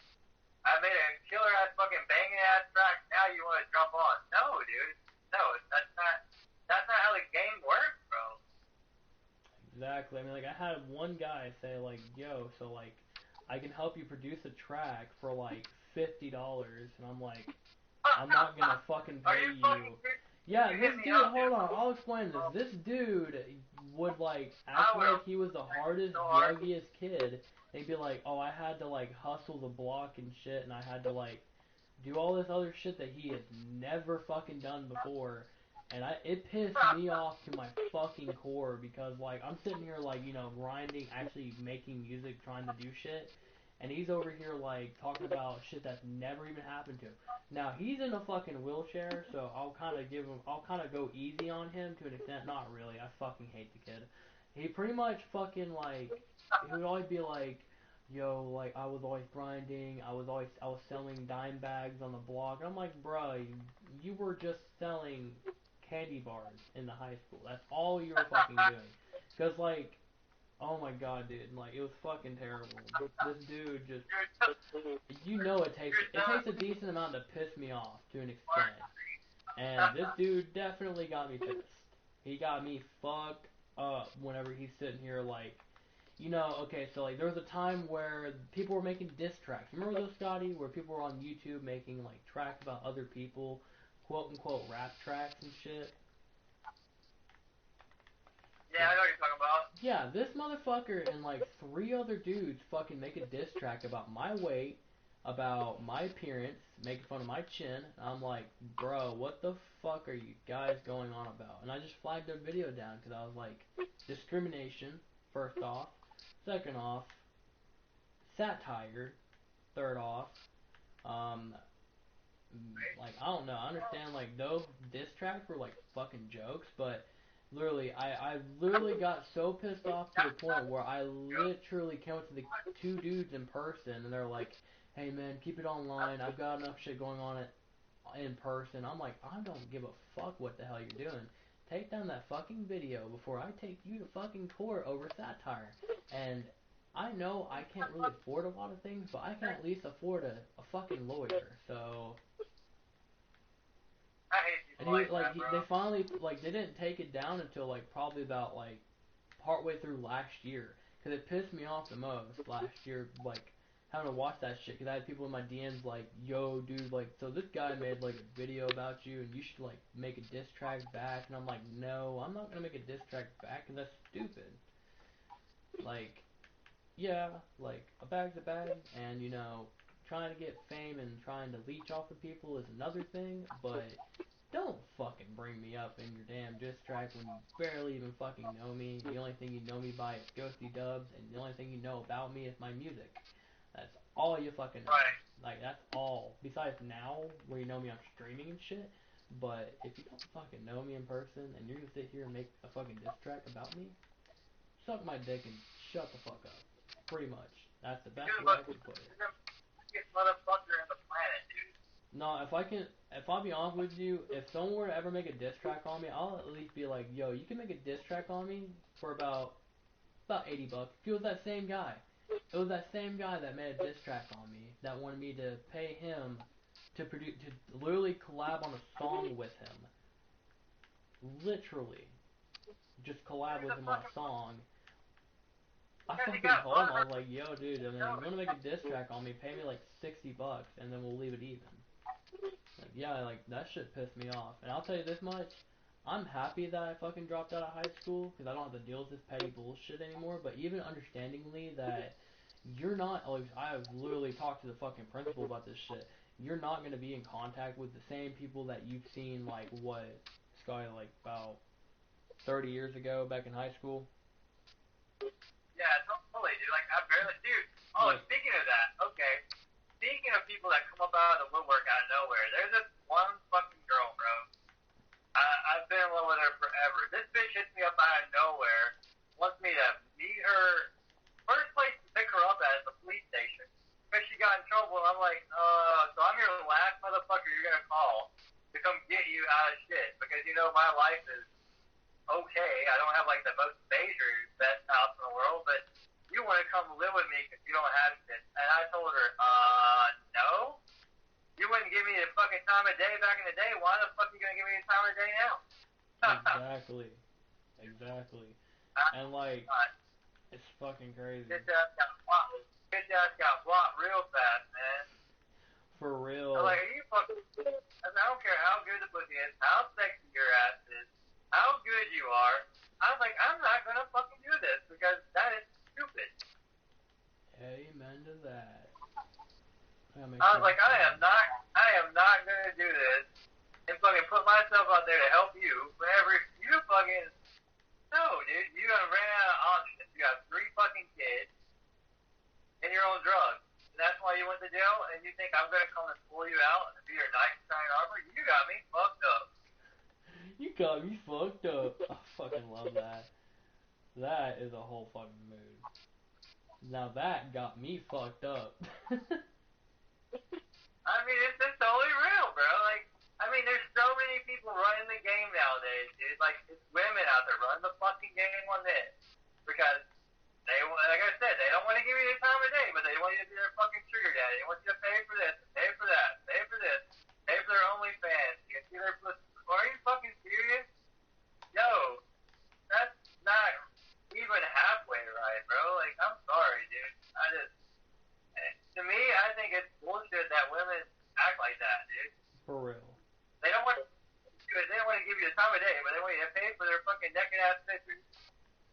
I made a killer ass fucking banging ass track. Now you want to jump on? No, dude. No, that's not how the game works, bro. Exactly. I mean, like, I had one guy say, like, yo, so, like, I can help you produce a track for, like, $50, and I'm like, I'm not gonna fucking pay you. Yeah, this dude, hold on, I'll explain this. This dude would, like, act like he was the hardest, druggiest kid. And he'd be like, oh, I had to, like, hustle the block and shit, and I had to, like, do all this other shit that he had never fucking done before. And it pissed me off to my fucking core, because, like, I'm sitting here, like, you know, grinding, actually making music, trying to do shit. And he's over here, like, talking about shit that's never even happened to him. Now, he's in a fucking wheelchair, so I'll kind of go easy on him to an extent. Not really, I fucking hate the kid. He pretty much fucking, like, he would always be like, yo, like, I was always grinding, I was selling dime bags on the block. And I'm like, bruh, you were just selling candy bars in the high school. That's all you were fucking doing. Because, like, oh my god, dude, like, it was fucking terrible. This dude just, you know, it takes a decent amount to piss me off to an extent. And this dude definitely got me pissed. He got me fucked up whenever he's sitting here, like, you know, okay, so, like, there was a time where people were making diss tracks. Remember those, Scotty, where people were on YouTube making, like, tracks about other people, quote-unquote rap tracks and shit? Yeah, I know what you're talking about. Yeah, this motherfucker and, like, 3 other dudes fucking make a diss track about my weight, about my appearance, making fun of my chin. And I'm like, bro, what the fuck are you guys going on about? And I just flagged their video down because I was like, discrimination, first off. Second off, satire. Third off, like, I don't know. I understand, like, those diss tracks were, like, fucking jokes, but literally, I literally got so pissed off to the point where I literally came up to the 2 dudes in person, and they're like, hey, man, keep it online. I've got enough shit going on in person. I'm like, I don't give a fuck what the hell you're doing. Take down that fucking video before I take you to fucking court over satire. And I know I can't really afford a lot of things, but I can at least afford a fucking lawyer. So, I hate people and he, like that, bro. they finally, like, they didn't take it down until, like, probably about, like, partway through last year. Because it pissed me off the most last year, like, having to watch that shit. Because I had people in my DMs like, yo, dude, like, so this guy made, like, a video about you, and you should, like, make a diss track back. And I'm like, no, I'm not going to make a diss track back, because that's stupid. Like, yeah, like, a bag's a bag, and, you know, trying to get fame and trying to leech off of people is another thing, but don't fucking bring me up in your damn diss track when you barely even fucking know me. The only thing you know me by is Ghosty Dubs, and the only thing you know about me is my music. That's all you fucking know. Right. Like, that's all. Besides now, where you know me on streaming and shit, but if you don't fucking know me in person, and you're gonna sit here and make a fucking diss track about me, suck my dick and shut the fuck up. Pretty much. That's the best way I can put it. Biggest motherfucker in the planet. no, if I'll be honest with you, if someone were to ever make a diss track on me, I'll at least be like, yo, you can make a diss track on me for about $80. If it was that same guy, it was that same guy that made a diss track on me that wanted me to pay him to literally collab on a song with him, literally, just collab with him on a song. I Because he fucking got told him, I butthurt. was like, yo, dude, I mean, if you want to make a diss track on me, pay me like $60, and then we'll leave it even. Like, yeah, like, that shit pissed me off. And I'll tell you this much, I'm happy that I fucking dropped out of high school, because I don't have to deal with this petty bullshit anymore, but even understandingly that you're not, like, I've literally talked to the fucking principal about this shit, you're not going to be in contact with the same people that you've seen, like, what, Sky, like, about 30 years ago, back in high school. Yeah, totally, dude. Like, I barely, dude. Oh, Like, speaking of that, okay. Speaking of people that come up out of the woodwork out of nowhere, there's this one fucking girl, bro. I've been in love with her forever. This bitch hits me up out of nowhere, wants me to meet her. First place to pick her up at is the police station. Because she got in trouble, and I'm like, so I'm your last motherfucker you're gonna call to come get you out of shit. Because, you know, my life is okay. I don't have, like, the most major best house in the world, but you want to come live with me because you don't have shit. And I told her, no. You wouldn't give me the fucking time of day back in the day. Why the fuck are you going to give me the time of day now? exactly. Exactly. And, like, it's fucking crazy. Bitch ass got blocked. Bitch ass got blocked real fast, man. For real. I'm like, are you fucking... I don't care how good the pussy is, how sexy your ass is, how good you are. I was like, I'm not going to fucking do this because that is stupid. Amen to that. I was like, I am not gonna do this and fucking put myself out there to help you whenever you fucking, no, dude, you done ran out of options. You got 3 fucking kids and your own drugs. And that's why you went to jail and you think I'm gonna come and pull you out and be your knight in shining armor? You got me fucked up. You got me fucked up. I fucking love that. That is a whole fucking mood. Now that got me fucked up. I mean, it's totally real, bro. Like, I mean, there's so many people running the game nowadays, dude. Like, it's women out there running the fucking game on this. Because they, like I said, they don't want to give you the time of day, but they want you to be their fucking sugar daddy. They want you to pay for this, pay for that, pay for this, pay for their OnlyFans. You can see their pussy. Are you fucking serious? Yo, that's not even halfway right, bro. Like, I'm sorry, dude. To me, I think it's bullshit that women act like that, dude. For real. They don't want to give you the time of day, but they want you to pay for their fucking naked ass pictures.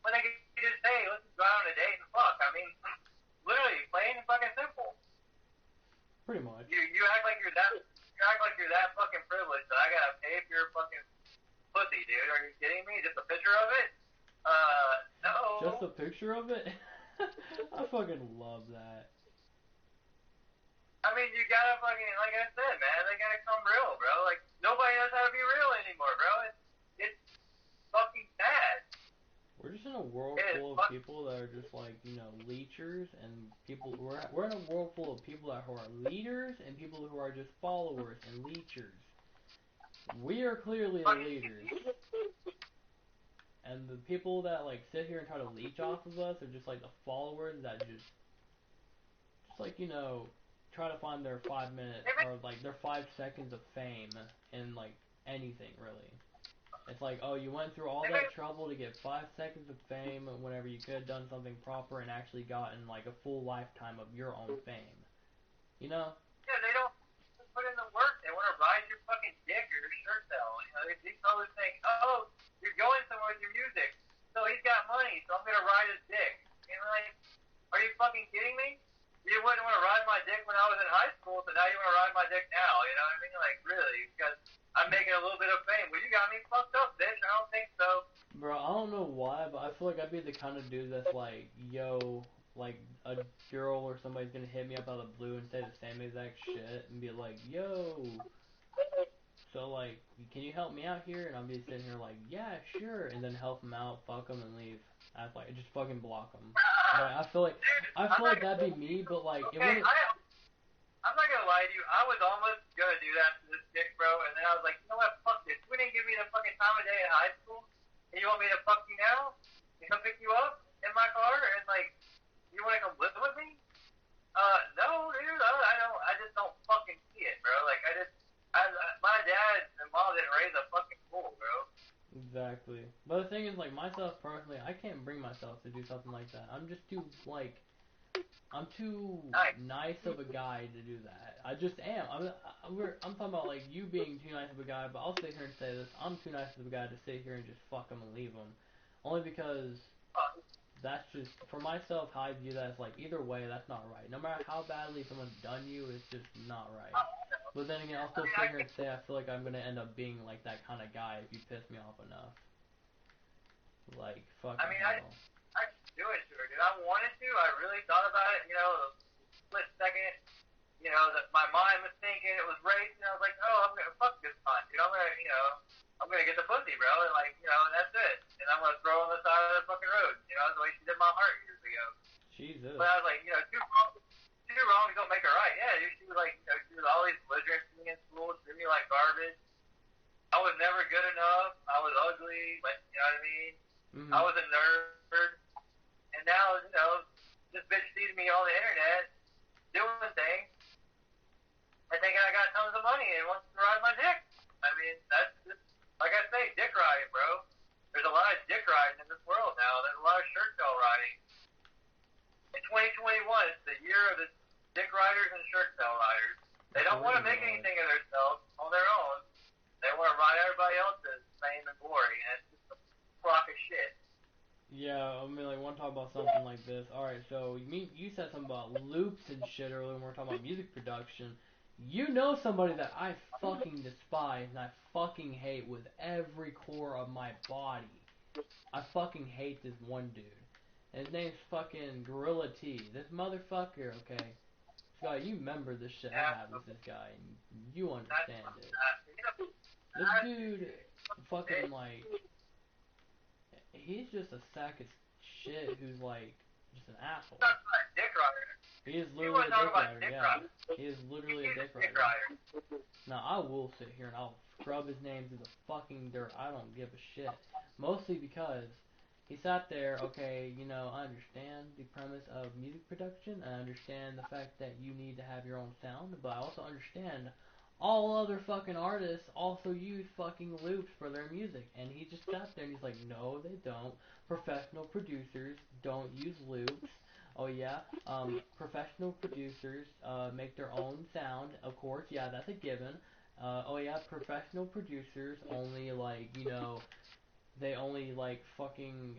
When they can just say, let's go out on a date and fuck. I mean, literally, plain and fucking simple. Pretty much. You act like you're that fucking privileged that I gotta pay for your fucking pussy, dude. Are you kidding me? Just a picture of it? No. Just a picture of it? I fucking love that. I mean, you gotta fucking, like I said, man, they gotta come real, bro. Like, nobody knows how to be real anymore, bro. It's fucking sad. We're just in a world full of people that are just like, you know, leechers, and people. We're in a world full of people who are leaders and people who are just followers and leechers. We are clearly the leaders, and the people that like sit here and try to leech off of us are just like the followers that just like, you know, try to find their 5 minutes or like their 5 seconds of fame in like anything really. It's like, oh, you went through all that trouble to get 5 seconds of fame whenever you could have done something proper and actually gotten like a full lifetime of your own fame. You know? Yeah, they don't put in the work. They want to ride your fucking dick or your shirt tail. You know, they always think, oh, you're going somewhere with your music, so he's got money, so I'm gonna ride his dick. You know, like, are you fucking kidding me? You wouldn't want to ride my dick when I was in high school, so now you want to ride my dick now. You know what I mean? Like, really? Because I'm making a little bit of fame. Well, you got me fucked up, bitch. I don't think so. Bro, I don't know why, but I feel like I'd be the kind of dude that's like, yo, like a girl or somebody's gonna hit me up out of the blue and say the same exact shit and be like, yo, so like, can you help me out here? And I'll be sitting here like, yeah, sure, and then help them out, fuck them, and leave. I like just fucking block them. Like, I feel like that'd be me, but like, okay, it wouldn't. I'm not gonna lie to you. I was almost gonna do that to this chick, bro. And then I was like, you know what? Fuck this. You didn't give me the fucking time of day in high school, and you want me to fuck you now? And come pick you up in my car, and like, you want to come live with me? No, dude. I don't. I just don't fucking see it, bro. Like, my dad and mom didn't raise a fucking fool, bro. Exactly. But the thing is, like, myself personally, I can't bring myself to do something like that. I'm just too, like, I'm too nice of a guy to do that. I just am. I'm talking about, like, you being too nice of a guy, but I'll sit here and say this. I'm too nice of a guy to sit here and just fuck him and leave him. Only because that's just, for myself, how I view that is, like, either way, that's not right. No matter how badly someone's done you, it's just not right. But then again, I'll still sit here and say I feel like I'm gonna end up being like that kind of guy if you piss me off enough. Like, fucking hell. I just do it to her, dude. I wanted to. I really thought about it, you know, a split second. You know, that my mind was thinking it was race, and I was like, oh, I'm gonna fuck this cunt, dude. I'm gonna get the pussy, bro, and like, you know, and that's it. And I'm gonna throw on the side of the fucking road, you know, the way she did my heart years ago. Jesus. But I was like, you know, two wrongs don't make a right. Yeah, dude, she was like, you know, she was always belligerent to me in school, treated me like garbage. I was never good enough. I was ugly, like, you know what I mean? Mm-hmm. I was a nerd. And now, you know, this bitch sees me on the internet doing things and thinking I got tons of money and wants to ride my dick. I mean, that's just, like I say, dick riding, bro. There's a lot of dick riding in this world now. There's a lot of shirt tail riding. In 2021, it's the year of the dick riders and shirt tail riders. They don't want to make anything of themselves on their own. They want to ride everybody else's fame and glory, and it's just a crock of shit. Yeah, I mean, like, want to talk about something like this. Alright, so you said something about loops and shit earlier when we were talking about music production. You know somebody that I fucking despise and I fucking hate with every core of my body. I fucking hate this one dude. And his name's fucking Gorilla T. This motherfucker, okay? Scott, you remember this shit I had with this guy, and you understand it. This dude, fucking, like, he's just a sack of shit who's, like, just an asshole. Dick rider. He is literally a dick rider, yeah. He is literally a dick rider. Now, I will sit here and I'll scrub his name through the fucking dirt. I don't give a shit. Mostly because he sat there, okay, you know, I understand the premise of music production. I understand the fact that you need to have your own sound, but I also understand all other fucking artists also use fucking loops for their music. And he just sat there and he's like, no, they don't. Professional producers don't use loops. Oh yeah, professional producers make their own sound, of course, yeah, that's a given. Oh yeah, professional producers only, like, you know, they only, like, fucking,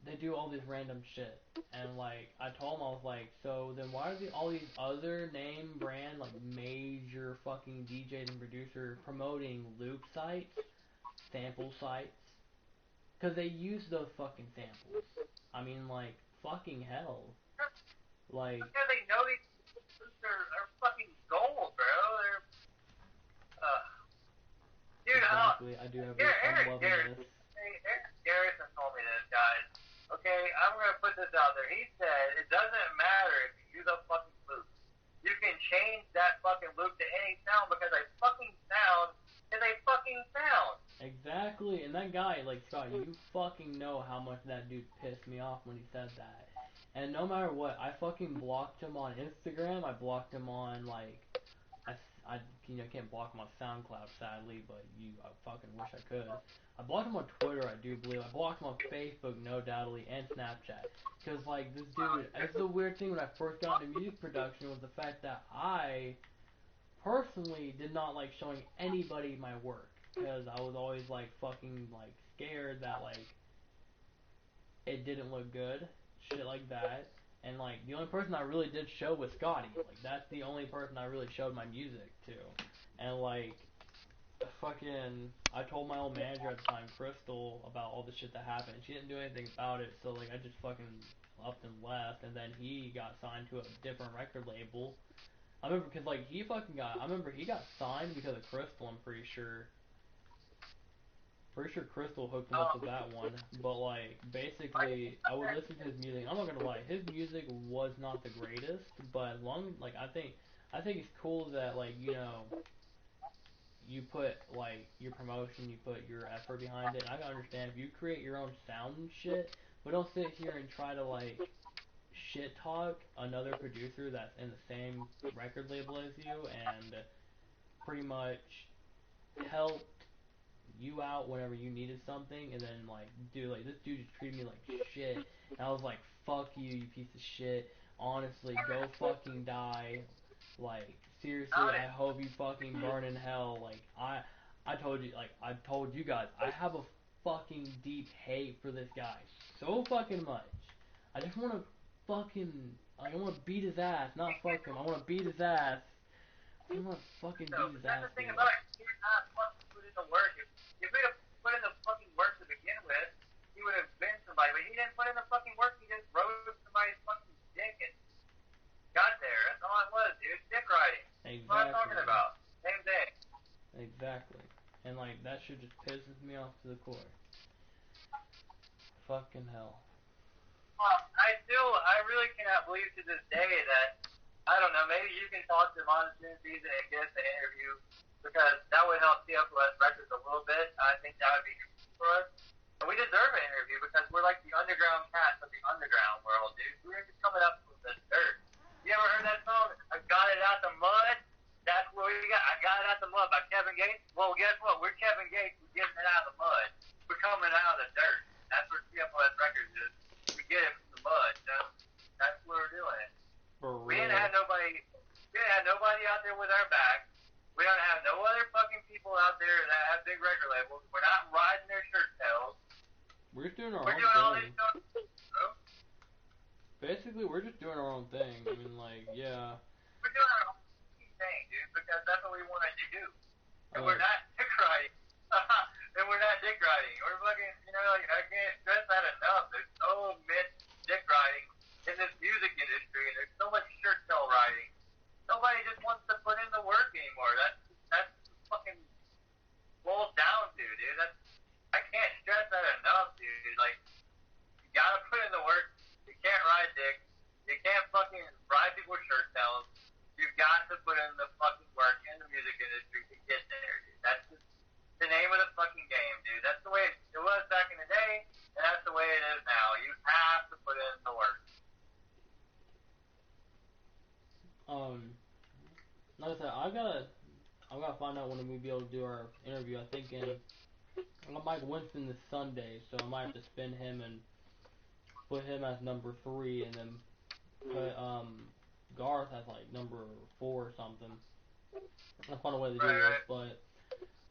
they do all this random shit. And, like, I told him, I was like, so then why are all these other name brand, like, major fucking DJs and producers promoting loop sites, sample sites? Because they use those fucking samples. I mean, like, fucking hell. Like, because they know these are fucking gold, bro. They're, dude, exactly. I do have. I'm loving this. Eric Garrison told me this, guys. Okay, I'm gonna put this out there. He said it doesn't matter if you use a fucking loop. You can change that fucking loop to any sound because a fucking sound is a fucking sound. Exactly, and that guy, like, Scott, you fucking know how much that dude pissed me off when he said that. And no matter what, I fucking blocked him on Instagram. I blocked him on, like, I you know, can't block him on SoundCloud, sadly, but I fucking wish I could. I blocked him on Twitter, I do believe. I blocked him on Facebook, no doubtly, and Snapchat. Because, like, this dude, it's the weird thing when I first got into music production was the fact that I personally did not like showing anybody my work. Because I was always, like, fucking, like, scared that, like, it didn't look good. Shit like that. And, like, the only person I really did show was Scotty. Like, that's the only person I really showed my music to. And, like, fucking, I told my old manager at the time, Crystal, about all the shit that happened. She didn't do anything about it, so, like, I just fucking upped and left. And then he got signed to a different record label. I remember, because, like, I remember he got signed because of Crystal, I'm pretty sure. Pretty sure Crystal hooked him up with that one, but, like, basically, I would listen to his music. I'm not gonna lie, his music was not the greatest, but as long, like, I think it's cool that, like, you know, you put like your promotion, you put your effort behind it. And I can understand if you create your own sound and shit, but don't sit here and try to like shit talk another producer that's in the same record label as you and pretty much helped you out whenever you needed something, and then like, dude, like this dude just treated me like shit. And I was like, fuck you, you piece of shit. Honestly, go fucking die. Like, seriously, I hope you fucking burn in hell. Like, I told you, like, I told you guys, I have a fucking deep hate for this guy. So fucking much. I just want to fucking, like, I want to beat his ass, not fuck him. I want to beat his ass. I want to fucking So, beat but his that's ass, the thing dude. about it. He did not fucking put in the work. If we had put in the fucking work to begin with, he would have been somebody. But he didn't put in the fucking work. He just rode somebody's fucking dick and got there. That's all it was, dude. Dick riding. That's what I'm talking Exactly. about. Same thing. Exactly. And like that shit just pisses me off to the core. Fucking hell. I really cannot believe to this day that, I don't know, maybe you can talk to Monsoon Season and get us an interview, because that would help CFOS Records a little bit. I think that would be good for us. And we deserve an interview because we're like the underground cats of the underground world, dude. We're just coming up from the dirt. You ever heard that song? I got it out the mud. That's what we got. I got it out the mud by Kevin Gates. Well, guess what? We're Kevin Gates. We're getting it out of the mud. We're coming out of the dirt. That's what CFOS Records is. We get it from the mud. That's what we're doing. For We real. didn't have nobody. We didn't have nobody out there with our back. We don't have no other fucking people out there that have big record labels. We're not riding their shirt tails. We're just doing our We're own doing all this thing. stuff. Bro. Basically, we're just doing our own thing. I mean, like, yeah. We're doing our own thing, dude, because that's what we want to do. And we're not dick riding. And we're not dick riding. We're fucking, you know, like, I can't stress that enough. There's so much dick riding in this music industry, and there's so much shirt tail riding. Nobody just wants to put in the work anymore. That's fucking boils down to, dude. I can't stress that enough, dude. Like, you gotta put in the work. You can't ride dick. You can't fucking ride people's shirt tails. You've got to put in the fucking work in the music industry to get there, dude. That's just the name of the fucking game, dude. That's the way it was back in the day, and that's the way it is now. You have to put in the work. Like I said, I'm gonna find out when we'll be able to do our interview. I think Mike Winston this Sunday, so I might have to spin him and put him as number 3, and then put Garth as like number 4 or something. I'll find a way to do this, but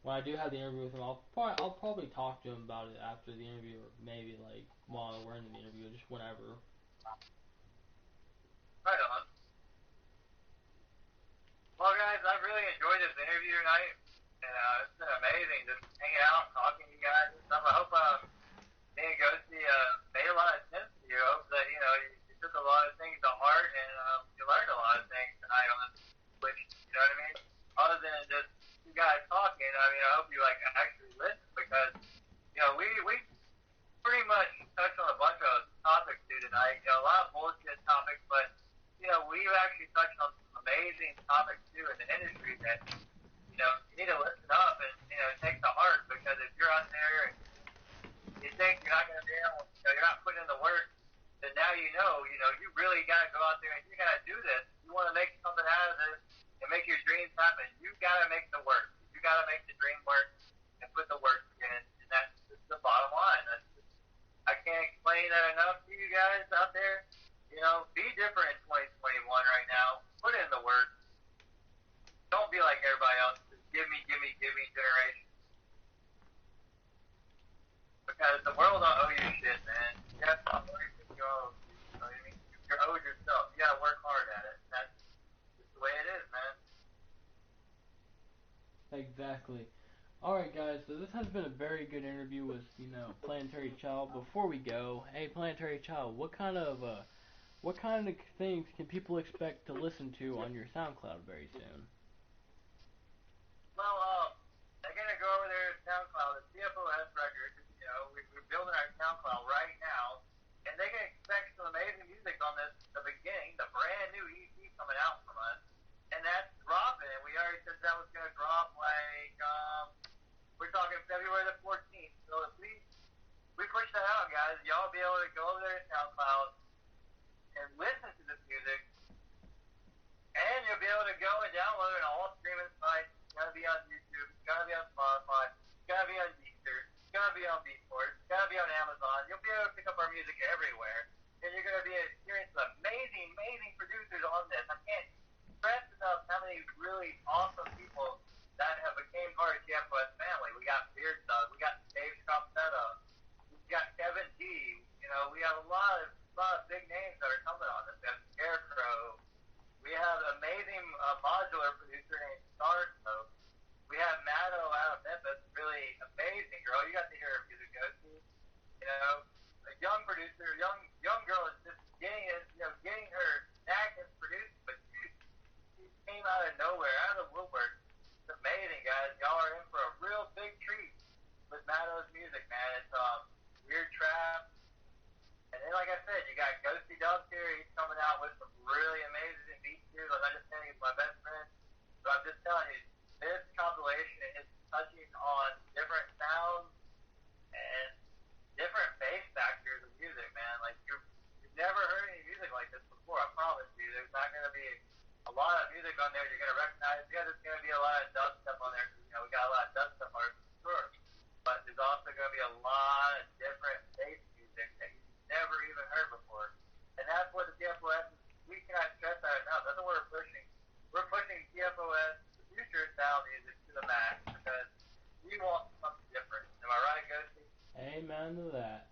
when I do have the interview with him, I'll probably talk to him about it after the interview, or maybe like while we're in the interview, just whenever. Right on. Well, guys, I've really enjoyed this interview tonight, and it's been amazing just hanging out, talking to you guys and stuff. I hope me and Ghosty made a lot of sense to you. I hope that, you know, you took a lot of things to heart, and you learned a lot of things tonight on this switch, you know what I mean? Other than just you guys talking, I mean, I hope you, like, actually listen, because, you know, we pretty much touched on a bunch of topics, dude, tonight. You know, a lot of bullshit topics, but, you know, we've actually touched on some amazing topics, too, in the industry that, you know, you need to listen up and, you know, take to heart, because if you're out there and you think you're not going to be able, you know, you're not putting in the work, then now you know, you really got to go out there and you got to do this. You want to make something out of this and make your dreams happen. You got to make the work. You got to make the dream work and put the work in, and that's just the bottom line. I can't explain that enough to you guys out there. You know, be different in 2021 right now. Put in the work. Don't be like everybody else. Just give me generation. Because the world don't owe you shit, man. You have to work what you owe. You know what I mean? You're owed yourself. You gotta work hard at it. That's just the way it is, man. Exactly. Alright guys, so this has been a very good interview with, Planetary Child. Before we go, hey Planetary Child, what kind of things can people expect to listen to on your SoundCloud very soon? Well, they're gonna go over there to SoundCloud, the CFOS Records. You know, we're building our SoundCloud right now, and they can expect some amazing music on this. The beginning, the brand new EP coming out from us, and that's dropping. We already said that was gonna drop like guys, y'all be able to go over there to SoundCloud and listen to this music, and you'll be able to go and download it on all streaming sites. It's gonna be on YouTube. It's gonna be on Spotify. It's gonna be on Deezer. It's gonna be on Beatport. It's gonna be on Amazon. You'll be able to pick up our music everywhere, and you're gonna be experiencing amazing, amazing producers on this. I can't stress enough how many really awesome people that have became part of the TFOS family. We got Beard Dog. We got Dave Scoppetta. We got Kevin D. You know, we have a lot of big names that are coming on this. We have Scarecrow. We have an amazing modular producer named Star Smoke. We have Maddo out of Memphis, really amazing girl. You got to hear her music go to. You know, a young producer, young girl is just getting her knack in producing, but she came out of nowhere, out of the woodwork. It's amazing, guys. Y'all are in for a real big treat with Maddo's music, man. It's weird trap. And then, like I said, you got Ghosty Dubs here. He's coming out with some really amazing beats here. Like I just saying, he's my best friend. So I'm just telling you, this compilation is touching on different sounds and different bass factors of music, man. Like you've never heard any music like this before. I promise you. There's not going to be a lot of music on there you're going to recognize. Yeah, there's going to be a lot of dubstep on there. You know, we got a lot of dubstep on it, for sure. But there's also going to be a lot of different bass music that you've never even heard before. And that's what the TFOS is. We cannot stress that enough. That's what we're pushing. We're pushing TFOS, the future style music, to the max because we want something different. Am I right, Ghosty? Amen to that.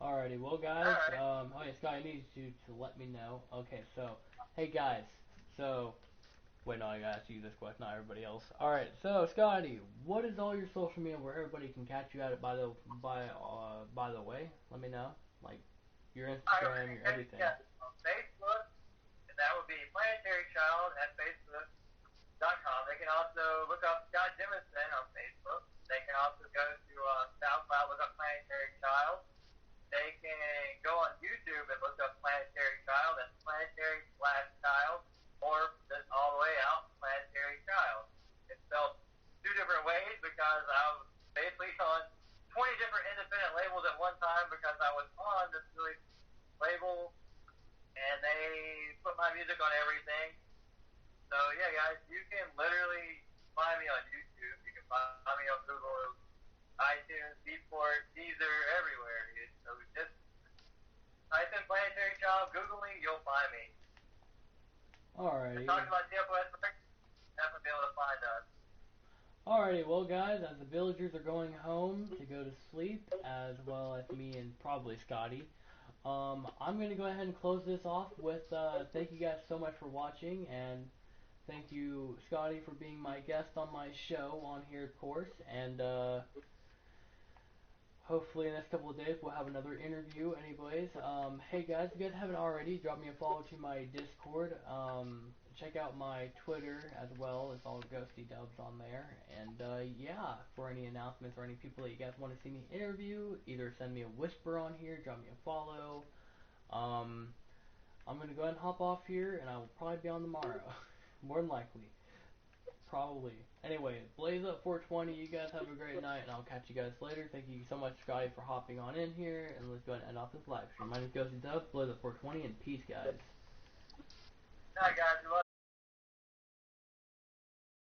Alrighty, well guys, Alright. okay, Scott, I need you to let me know. Okay, so, hey guys, so, wait, no, I gotta ask you this question, not everybody else. Alright, so, Scotty, what is all your social media where everybody can catch you at it, by the way? Let me know. Like, your Instagram, your everything. Yeah, on Facebook, and that would be Planetary Child at Facebook.com. They can also look up Scott Jimison on Facebook. They can also go to SoundCloud, look up Planetary Child. They can go on YouTube and look up Planetary Child. That's Planetary/Child, or just all the way out, Planetary Child. It's spelled two different ways because I was basically on 20 different independent labels at one time because I was on this really label, and they put my music on everything. So yeah, guys, you can literally find me on YouTube. You can find me on Google, iTunes, Beatport, Deezer, everywhere, dude. So just type in Planetary Child, Google me, you'll find me. Alrighty. Talking about TFOS, definitely be able to find us. Alrighty, well guys, as the villagers are going home to go to sleep, as well as me and probably Scotty, I'm going to go ahead and close this off with, thank you guys so much for watching, and thank you, Scotty, for being my guest on my show on here, of course, and, hopefully in the next couple of days we'll have another interview. Anyways, hey guys, if you guys haven't already, drop me a follow to my Discord. Check out my Twitter as well. It's all Ghosty Dubs on there. And yeah, for any announcements or any people that you guys want to see me interview, either send me a whisper on here, drop me a follow. I'm gonna go ahead and hop off here, and I will probably be on tomorrow, more than likely. Probably. Anyway, Blaze Up 420, you guys have a great night, and I'll catch you guys later. Thank you so much, Scotty, for hopping on in here, and let's go ahead and end off this live stream. My name is Ghosty Dubs, Blaze Up 420, and peace, guys. Alright, guys, we love